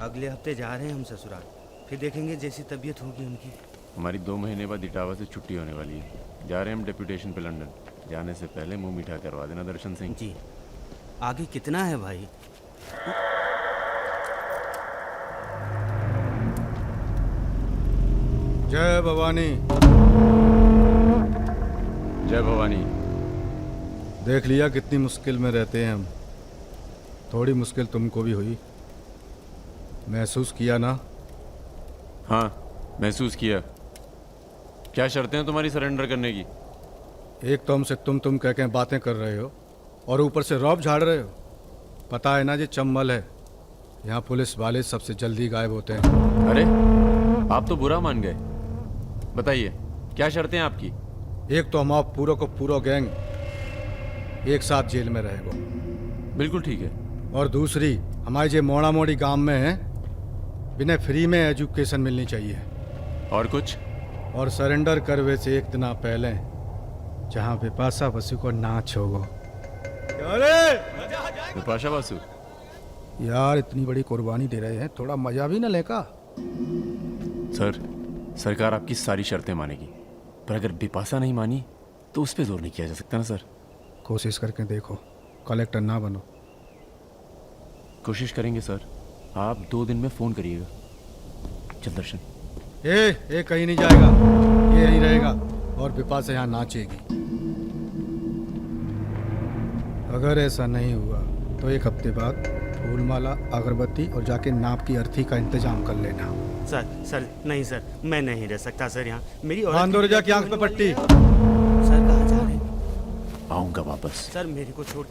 अगले हफ्ते जा रहे हैं हम ससुराल, फिर देखेंगे जैसी तबीयत होगी उनकी। हमारी 2 महीने बाद इटावा से छुट्टी होने वाली है। जा रहे हैं हम डेप्यूटेशन पे लंदन। जाने से पहले मुंह मीठा करवा देना दर्शन सिंह जी। आगे कितना है भाई? जय भवानी। जय भवानी। देख लिया कितनी मुश्किल में रहते हैं हम। थोड़ी मुश्किल तुमको भी हुई, महसूस किया ना? हाँ महसूस किया। क्या शर्तें हैं तुम्हारी सरेंडर करने की? एक तो हमसे तुम कह के बातें कर रहे हो और ऊपर से रौब झाड़ रहे हो। पता है ना ये चंबल है, यहाँ पुलिस वाले सबसे जल्दी गायब होते हैं। अरे आप तो बुरा मान गए। बताइए क्या शर्तें हैं आपकी? एक तो हम आप पूरा को पूरा गैंग एक साथ जेल में रहेगा। बिल्कुल ठीक है। और दूसरी हमारे जो मोड़ा मोड़ी गांव में है, बिना फ्री में एजुकेशन मिलनी चाहिए। और कुछ? और सरेंडर करवे से एक दिन पहले जहाँ बिपाशा बसु को नाच होगो। बिपाशा बसु यार इतनी बड़ी कुर्बानी दे रहे हैं, थोड़ा मजा भी न लेगा। सर सरकार आपकी सारी शर्तें मानेगी, पर अगर बिपाशा नहीं मानी तो उस पर जोर नहीं किया जा सकता ना सर। कोशिश करके देखो, कलेक्टर ना बनो। कोशिश करेंगे सर। आप 2 दिन में फोन करिएगा। चल दर्शन। ए कहीं नहीं जाएगा, ये यहीं रहेगा और बिपाशा यहाँ नाचेगी। अगर ऐसा नहीं हुआ तो 1 हफ्ते बाद फूलमाला, अगरबत्ती और जाके नाप की अर्थी का इंतजाम कर लेना। सर नहीं सर, मैं नहीं रह सकता सर यहाँ। मेरी रजा की आंख पे पट्टी। सर कहाँ जा रहे हैं? आऊंगा वापस। सर मेरे को छोड़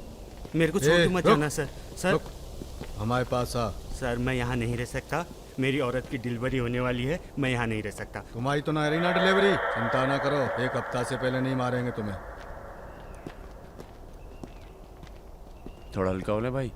के मत जाना सर। सर हमारे पास आ। सर मैं यहाँ नहीं रह सकता, मेरी औरत की डिलीवरी होने वाली है, मैं यहाँ नहीं रह सकता। तुम्हारी तो ना रही ना डिलीवरी, चिंता ना करो, 1 हफ्ता से पहले नहीं मारेंगे तुम्हें। थोड़ा हल्का हो ले भाई।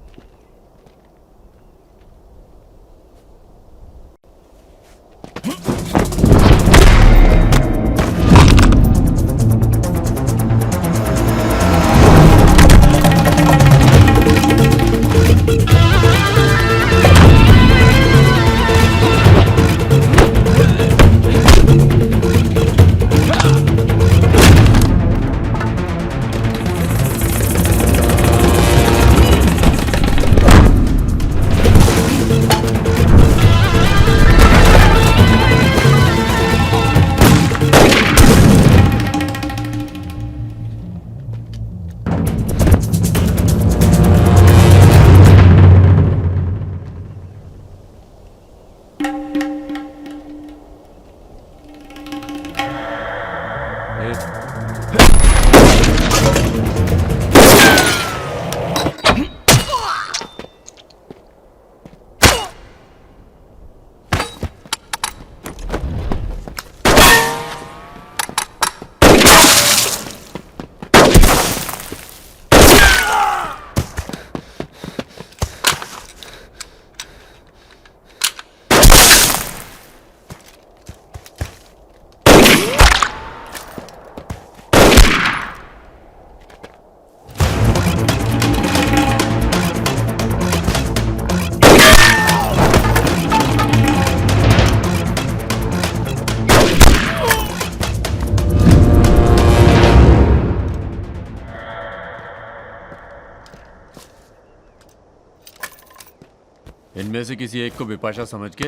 इनमें से किसी एक को बिपाशा समझ के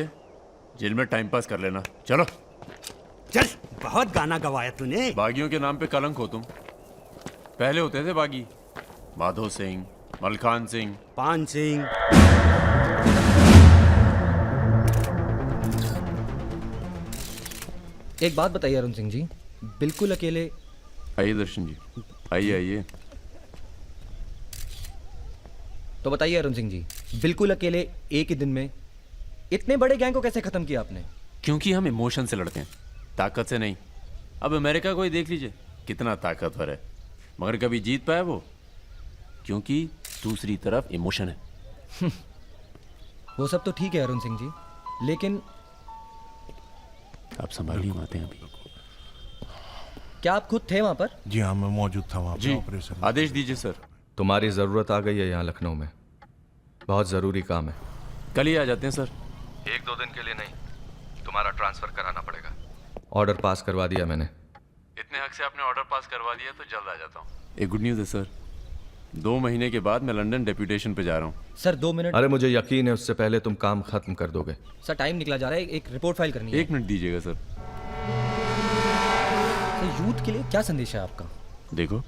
जेल में टाइम पास कर लेना। चलो चल। बहुत गाना गवाया तूने। बागियों के नाम पे कलंक हो तुम। पहले होते थे बागी, माधो सिंह, मलखान सिंह, पान सिंह। एक बात बताइए अरुण सिंह जी, बिल्कुल अकेले। आइए दर्शन जी, आइए आइए। तो बताइए अरुण सिंह जी, बिल्कुल अकेले एक ही दिन में इतने बड़े गैंग को कैसे खत्म किया आपने? क्योंकि हम इमोशन से लड़ते हैं, ताकत से नहीं। अब अमेरिका को ही देख लीजिए, कितना ताकतवर है, मगर कभी जीत पाया वो? क्योंकि दूसरी तरफ इमोशन है। वो सब तो ठीक है अरुण सिंह जी, लेकिन आप संभालिए बातें अभी। क्या आप खुद थे वहां पर? जी हाँ, मैं मौजूद था वहाँ जी, पे ऑपरेशन। आदेश दीजिए सर। तुम्हारी ज़रूरत आ गई है यहाँ लखनऊ में, बहुत ज़रूरी काम है। कल ही आ जाते हैं सर। 1-2 दिन के लिए नहीं, तुम्हारा ट्रांसफ़र कराना पड़ेगा। ऑर्डर पास करवा दिया मैंने। इतने हक से आपने ऑर्डर पास करवा दिया तो जल्द आ जाता हूँ। एक गुड न्यूज़ है सर, 2 महीने के बाद मैं लंदन डेप्यूटेशन पे जा रहा हूँ। Sir 2 minute. अरे मुझे यकीन है उससे पहले तुम काम खत्म कर दोगे। सर टाइम निकला जा रहा है, एक रिपोर्ट फाइल करनी है। 1 मिनट दीजिएगा सर। यूथ के लिए क्या संदेश है आपका? देखो,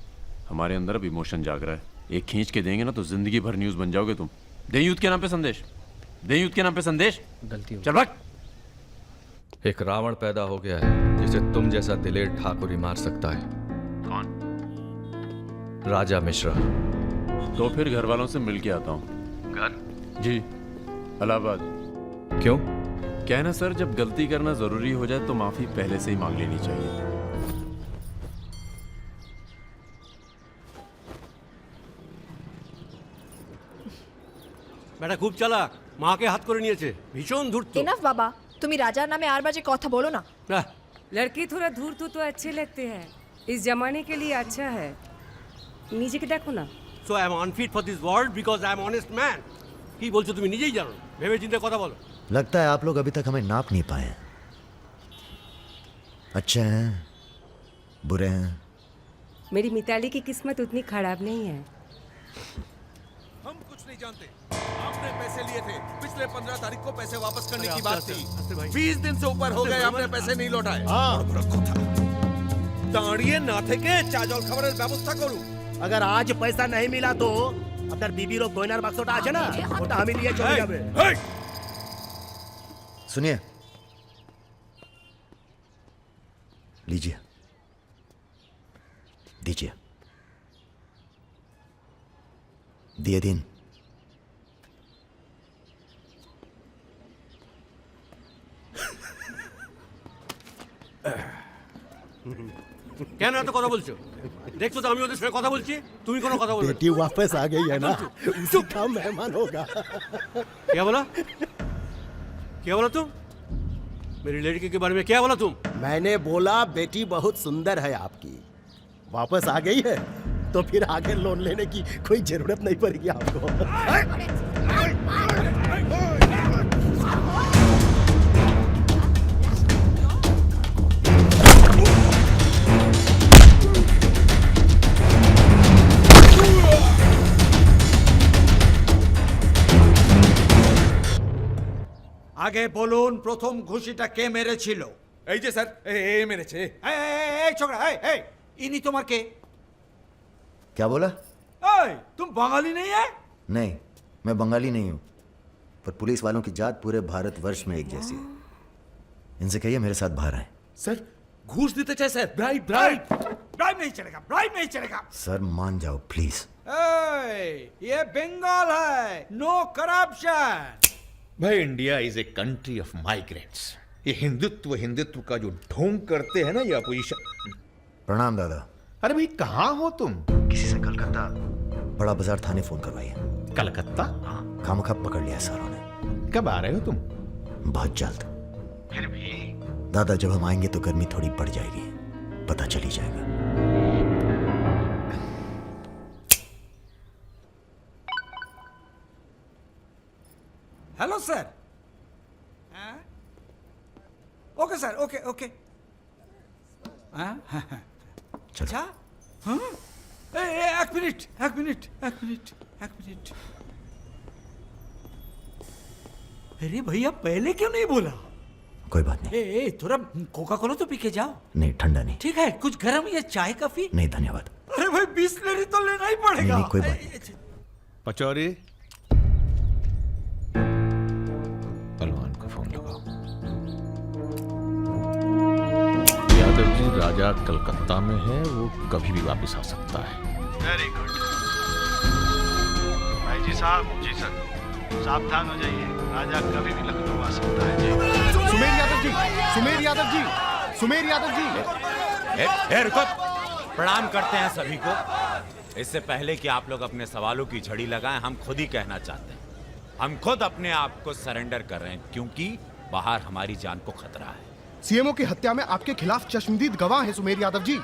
हमारे अंदर अब इमोशन जाग रहा है, एक खींच के देंगे ना तो जिंदगी भर न्यूज़ बन जाओगे तुम। दे यूथ के नाम पे संदेश, दे यूथ के नाम पे संदेश। गलती हो चल भाग। एक रावण पैदा हो गया है जिसे तुम जैसा दिलेर ठाकुर ही मार सकता है। कौन? राजा मिश्रा। तो फिर घर वालों से मिल के आता हूँ। घर? जी, इलाहाबाद। क्यों? क्या है ना सर, जब गलती करना जरूरी हो जाए तो माफी पहले से ही मांग लेनी चाहिए। বেটা খুব চালাক, মাকে হাত করে নিয়েছে, ভীষণ ধূর্ত। এনাফ বাবা, তুমি রাজার নামে আর বাজে কথা বলো না। लड़की थोड़ा धूर्त तो अच्छे लगते हैं, इस जमाने के लिए अच्छा है। नीचे के देखो ना। So I am unfit for this world because I am honest man. কি বলছো তুমি নিজেই জানো, ভেবে চিন্তে কথা বলো। लगता है आप लोग अभी तक हमें नाप नहीं पाए हैं। अच्छे हैं, बुरे हैं। मेरी मिताली की किस्मत उतनी खराब नहीं है। हम कुछ नहीं जानते, आपने पैसे लिए थे, पिछले 15 तारीख को पैसे वापस करने की बात थी। 20 दिन से ऊपर हो गए, आपने पैसे नहीं लौटाए। দাঁড়িয়ে না থেকে চা জল খাবারের ব্যবস্থা করুন। अगर आज पैसा नहीं मिला तो আপনার বিবির গয়নার বাক্সটা আছে না, ওটা আমি নিয়ে চলে যাবে। सुनिए, लीजिए, दीजिए, दिए दिन। কেন এত কথা বলছো? দেখছো তো আমি ওদের সঙ্গে কথা বলছি, তুমি কোনো কথা বলছো? बेटी वापस आ गई है ना, उसी का मेहमान होगा। क्या बोला? क्या बोला तुम? मेरी लड़की के बारे में क्या बोला तुम? मैंने बोला बेटी बहुत सुंदर है आपकी, वापस आ गई है तो फिर आगे लोन लेने की कोई जरूरत नहीं पड़ेगी आपको। আগে বলুন প্রথম ঘুষিটা কে মেরেছিল? এই যে স্যার, এ মেরেছে। এই ছোকরা, এই ইনি তোমার কে? क्या बोला? तुम बंगाली नहीं है? नहीं, मैं बंगाली नहीं हूं, पर पुलिस वालों की जात पूरे भारतवर्ष में एक जैसी है। इनसे कहिए मेरे साथ बाहर आए। सर घूस देते चाहे सर, ब्राइब ब्राइब ब्राइब नहीं चलेगा, ब्राइब नहीं चलेगा। सर मान जाओ प्लीज। ये बंगाल है, नो करप्शन। भाई India is a country of migrants. ये हिंदुत्व हिंदुत्व का जो ढोंग करते हैं ना ये अपोजिशन। प्रणाम दादा। अरे भाई कहाँ हो तुम? किसी से कलकत्ता बड़ा बाजार थाने फोन करवाइए। कलकत्ता? हाँ, खामखा पकड़ लिया सारों ने। कब आ रहे हो तुम? बहुत जल्द। फिर भी दादा जब हम आएंगे तो गर्मी थोड़ी बढ़ जाएगी, पता चल ही जाएगा। Hello sir. Okay sir, okay okay. अच्छा हाँ, एक मिनट एक मिनट एक मिनट एक मिनट। अरे भैया पहले क्यों नहीं बोला? कोई बात नहीं। ए थोड़ा कोका कोला तो पी के जाओ। नहीं, ठंडा नहीं। ठीक है, कुछ गर्म या चाय कॉफी? नहीं धन्यवाद। अरे भाई बिस्लरी तो लेना ही पड़ेगा। नहीं, कोई बात नहीं। पचौरी, पहलवान को फोन लगाओ। यादव जी, राजा कलकत्ता में है, वो कभी भी वापस आ सकता है। वेरी गुड भाई जी साहब। जी सर, सावधान हो जाइए, राजा कभी भी लखनऊ आ सकता है जी। सुमेर यादव जी, सुमेर यादव जी, सुमेर यादव जी। रुको, प्रणाम करते हैं सभी को। इससे पहले कि आप लोग अपने सवालों की झड़ी लगाएं, हम खुद ही कहना चाहते हैं, हम खुद अपने आप को सरेंडर कर रहे हैं, क्योंकि बाहर हमारी जान को खतरा है। सीएमओ की हत्या में आपके खिलाफ चश्मदीद गवाह है सुमेर यादव जी।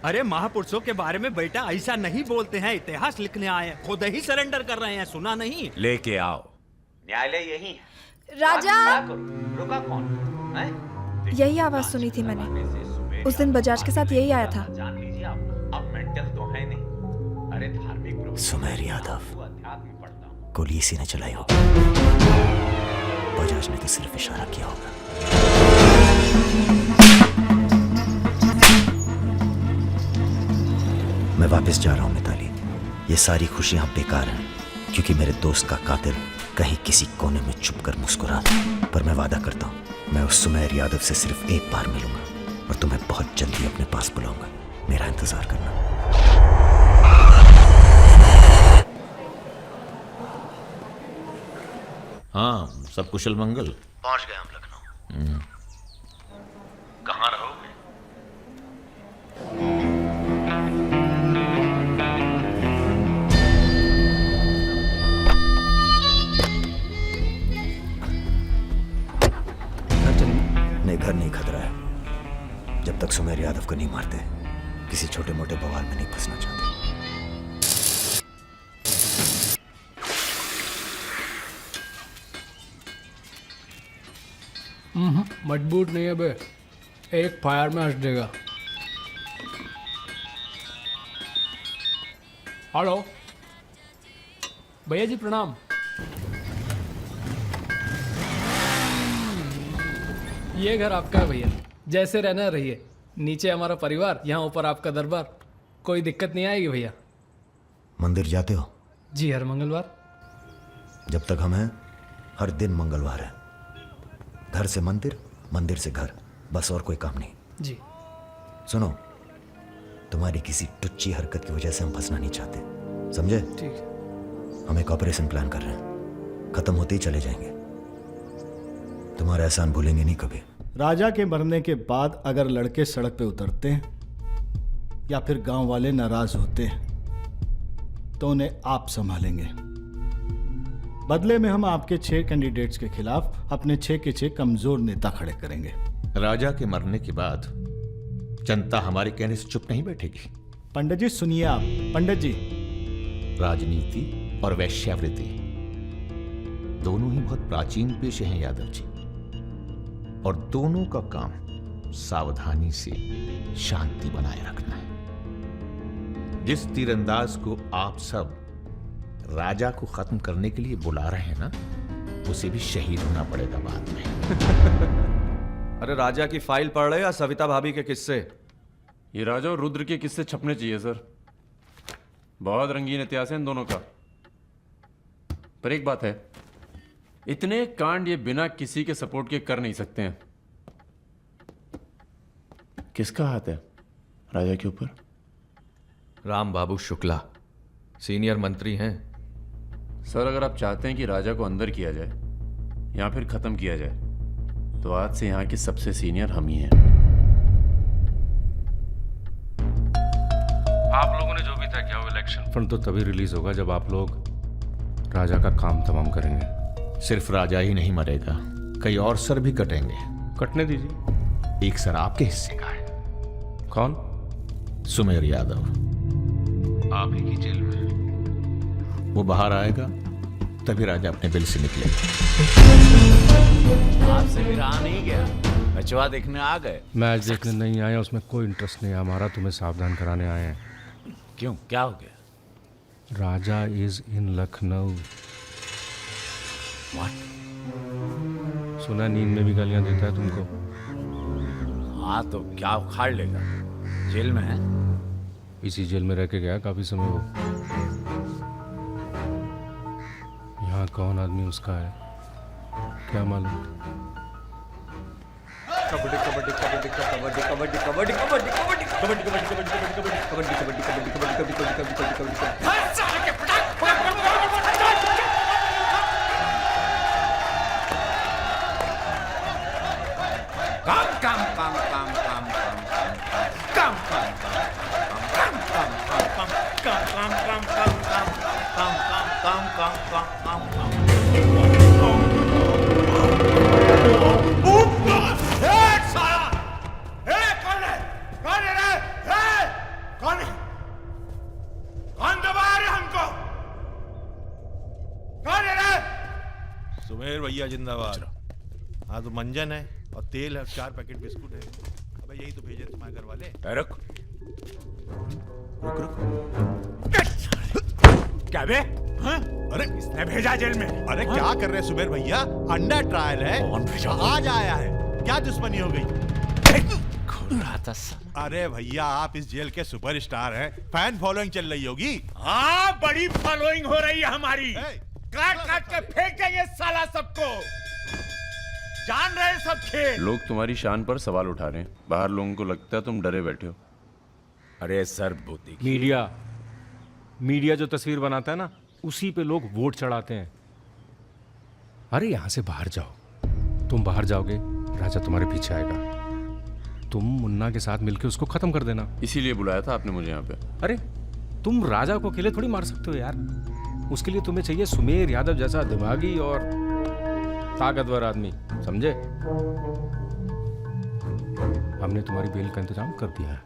अरे महापुरुषों के बारे में बेटा ऐसा नहीं बोलते हैं, इतिहास लिखने आए हैं, खुद ही सरेंडर कर रहे हैं, सुना नहीं? लेके आओ, न्यायालय यही है। राजा, रुका कौन है? यही आवाज सुनी थी मैंने, उस दिन बजाज के साथ यही आया था। जान लीजिए, अब मेंटल तो है नहीं। अरे धार्मिक सुमेर यादव, गोली इसी ने चलाई होगी, बजाज ने तो सिर्फ इशारा किया होगा। मैं वापस जा रहा हूं मिताली, ये सारी खुशियां बेकार हैं, क्योंकि मेरे दोस्त का कातिल कहीं किसी कोने में छुप कर मुस्कुरा। पर मैं वादा करता हूं, मैं उस सुमेर यादव से सिर्फ एक बार मिलूंगा और तुम्हें बहुत जल्दी अपने पास बुलाऊंगा। मेरा इंतजार करना। हाँ, सब कुशल मंगल? पहुंच गए हम लखनऊ। कहाँ रहोगे? नहीं, घर नहीं खतरा है। जब तक सुमेर यादव को नहीं मारते, किसी छोटे मोटे बवाल में नहीं फंसना चाहते। मजबूत नहीं है बे, एक फायर में हंस देगा। हेलो भैया जी, प्रणाम। ये घर आपका है भैया, जैसे रहना रहिए। नीचे हमारा परिवार, यहाँ ऊपर आपका दरबार, कोई दिक्कत नहीं आएगी भैया। मंदिर जाते हो? जी, हर मंगलवार। जब तक हम हैं, हर दिन मंगलवार है। घर से मंदिर, मंदिर से घर, बस और कोई काम नहीं। जी। सुनो, तुम्हारी किसी टुच्ची हरकत की वजह से हम फंसना नहीं चाहते, समझे? ठीक है। हम एक ऑपरेशन प्लान कर रहे हैं, खत्म होते ही चले जाएंगे। तुम्हारा एहसान भूलेंगे नहीं कभी। राजा के मरने के बाद अगर लड़के सड़क पे उतरते हैं या फिर गांव वाले नाराज होते हैं तो उन्हें आप संभालेंगे। बदले में हम आपके 6 कैंडिडेट्स के खिलाफ अपने 6 के 6 कमजोर नेता खड़े करेंगे। राजा के मरने के बाद जनता हमारे कहने से चुप नहीं बैठेगी। पंडित जी सुनिए आप। पंडित जी, राजनीति और वैश्यावृत्ति दोनों ही बहुत प्राचीन पेशे हैं यादव जी, और दोनों का काम सावधानी से शांति बनाए रखना है। जिस तीरंदाज को आप सब राजा को खत्म करने के लिए बुला रहे हैं ना, उसे भी शहीद होना पड़ेगा बाद में। अरे राजा की फाइल पढ़ रहे या सविता भाभी के किस्से? ये राजा और रुद्र के किस्से छपने चाहिए सर, बहुत रंगीन इतिहास है इन दोनों का। पर एक बात है, इतने कांड ये बिना किसी के सपोर्ट के कर नहीं सकते हैं। किसका हाथ है राजा के ऊपर? राम बाबू शुक्ला सीनियर मंत्री हैं। सर, अगर आप चाहते हैं कि राजा को अंदर किया जाए या फिर खत्म किया जाए, तो आज से यहाँ के सबसे सीनियर हम ही हैं। आप लोगों ने जो भी तय किया वो इलेक्शन फंड तो तभी रिलीज होगा जब आप लोग राजा का काम तमाम करेंगे। सिर्फ राजा ही नहीं मरेगा, कई और सर भी कटेंगे। कटने दीजिए। एक सर आपके हिस्से का है। कौन? सुमेर यादव, आप ही की जेल में। वो बाहर आएगा तभी राजा अपने बिल से निकलेगा। आपसे भी रहा नहीं गया, बचवा देखने आ गए। मैच देखने नहीं आए, उसमें कोई इंटरेस्ट नहीं है हमारा, तुम्हें सावधान कराने आए हैं। क्यों, क्या हो गया? राजा इज इन लखनऊ। सुना नींद में भी गालियां देता है तुमको। हाँ तो क्या उखाड़ लेगा, जेल में है। इसी जेल में रह के गया काफी समय वो। यहाँ कौन आदमी उसका है क्या मालूम। कबड्डी कबड्डी कबड्डी कबड्डी कबड्डी कबड्डी कबड्डी कबड्डी कबड्डी कबड्डी कबड्डी कबड्डी कबड्डी कबड्डी कबड्डी कबड्डी कबड्डी कबड्डी कबड्डी काम काम काम काम काम काम काम सुमेर भैया जिंदाबाद। हाँ तो मंजन है और तेल है, 4 पैकेट बिस्कुट है। अबे यही तो भेजे तुम्हारे घर वाले। रुक रुक रुक क्या बे? हाँ? अरे इसने भेजा जेल में। अरे क्या कर रहे हैं सुमेर भैया? अंडर ट्रायल है, आज आया है, क्या दुश्मनी हो गई? अरे भैया आप इस जेल के सुपरस्टार हैं, फैन फॉलोइंग चल रही होगी। हाँ बड़ी फॉलोइंग हो रही है हमारी। काट काट के फेंक देंगे साला सबको, जान रहे हैं सब खेल। लोग तुम्हारी शान पर सवाल उठा रहे हैं, बाहर लोगों को लगता है तुम डरे बैठे हो। अरे सर भूती मीडिया जो तस्वीर बनाता है ना, उसी पे लोग वोट चढ़ाते हैं। अरे यहां से बाहर जाओ, तुम बाहर जाओगे राजा तुम्हारे पीछे आएगा, तुम मुन्ना के साथ मिलकर उसको खत्म कर देना। इसीलिए बुलाया था आपने मुझे यहाँ पे। अरे तुम राजा को अकेले थोड़ी मार सकते हो यार, उसके लिए तुम्हें चाहिए सुमेर यादव जैसा दिमागी और ताकतवर आदमी, समझे? हमने तुम्हारी बेल का इंतजाम कर दिया है।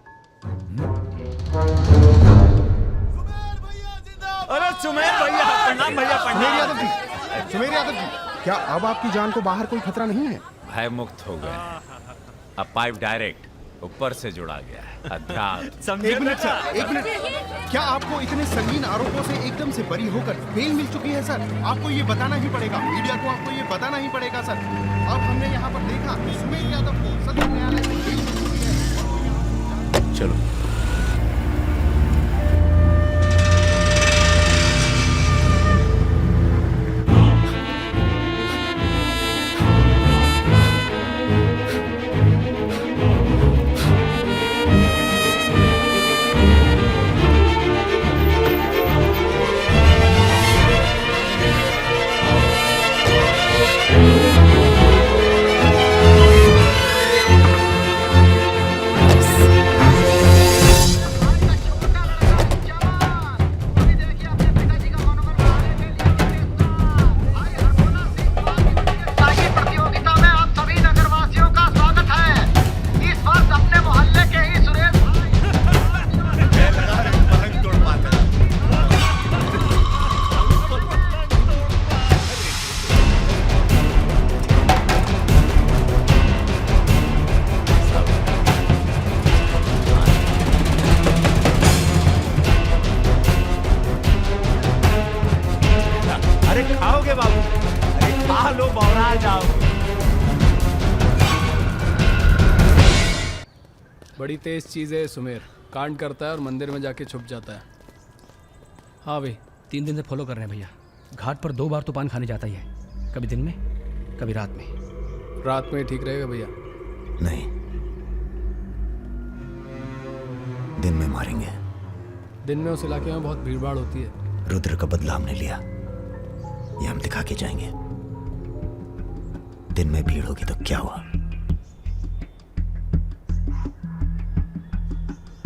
अरे सुमेर भैया प्रणाम भैया प्रणाम। सुमेर यादव जी, क्या अब आपकी जान को बाहर कोई खतरा नहीं है? भय मुक्त हो गए, अब पाइप डायरेक्ट ऊपर से जुड़ा गया है। अध्यात्म। एक मिनट सर, एक मिनट। क्या आपको इतने संगीन आरोपों से एकदम से बरी होकर बेल मिल चुकी है सर? आपको ये बताना ही पड़ेगा, मीडिया को आपको ये बताना ही पड़ेगा सर। अब हमने यहाँ पर देखा सुमेर यादव को सदर न्यायालय से बेल मिल चुकी है। चलो बड़ी तेज चीज़ है सुमेर, कांड करता है और मंदिर में जाके छुप जाता है। हाँ भाई 3 दिन से फॉलो कर रहे हैं भैया, घाट पर 2 बार तो पान खाने जाता ही है, कभी दिन में कभी रात में। रात में ठीक रहेगा भैया? नहीं, दिन में मारेंगे। दिन में उस इलाके में बहुत भीड़भाड़ होती है। रुद्र का बदला हमने लिया, ये हम दिखा के जाएंगे। दिन में भीड़ होगी तो क्या हुआ,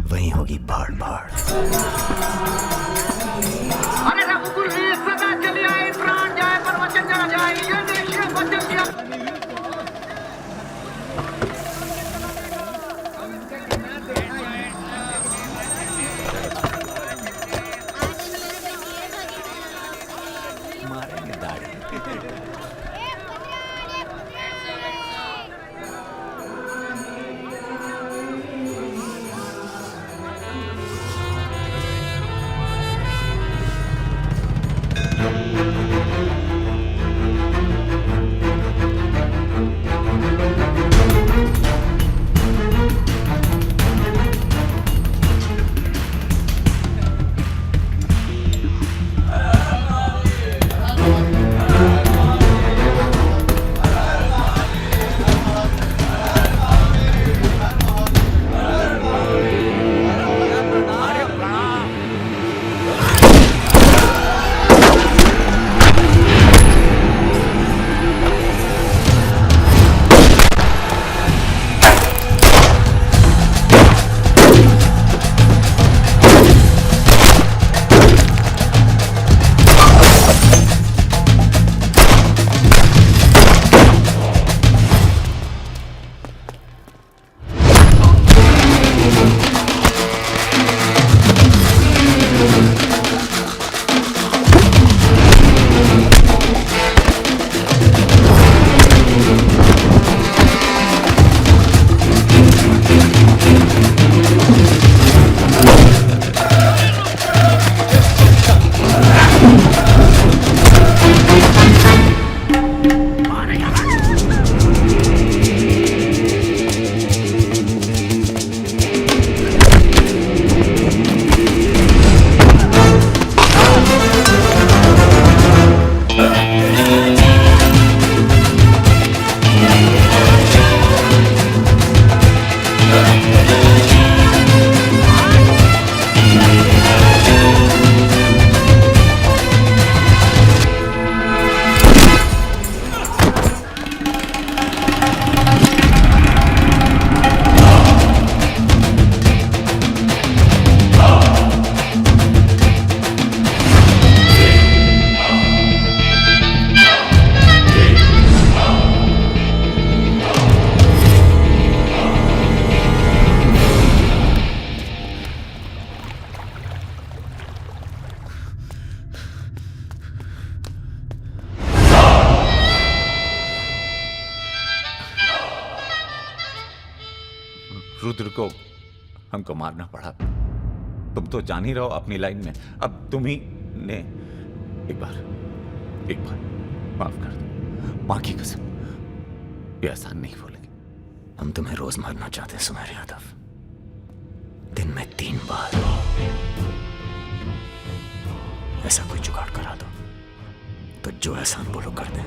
वहीं होगी भाड़ भाड़। अरे रघुकुल वीर सदा चले आए, प्राण जाए पर वचन न जाए, ये देखिए वचन दिया। मारेंगे दाढ़ी। हमको मारना पड़ा। तुम तो जान ही रहो अपनी लाइन में, अब तुम ही ने एक बार माफ कर दो, मां की कसम, ये एहसान नहीं भूलेंगे। हम तुम्हें रोज मारना चाहते हैं सुमेर यादव, दिन में 3 बार। ऐसा कोई जुगाड़ करा दो तो जो एहसान बोलो कर दे।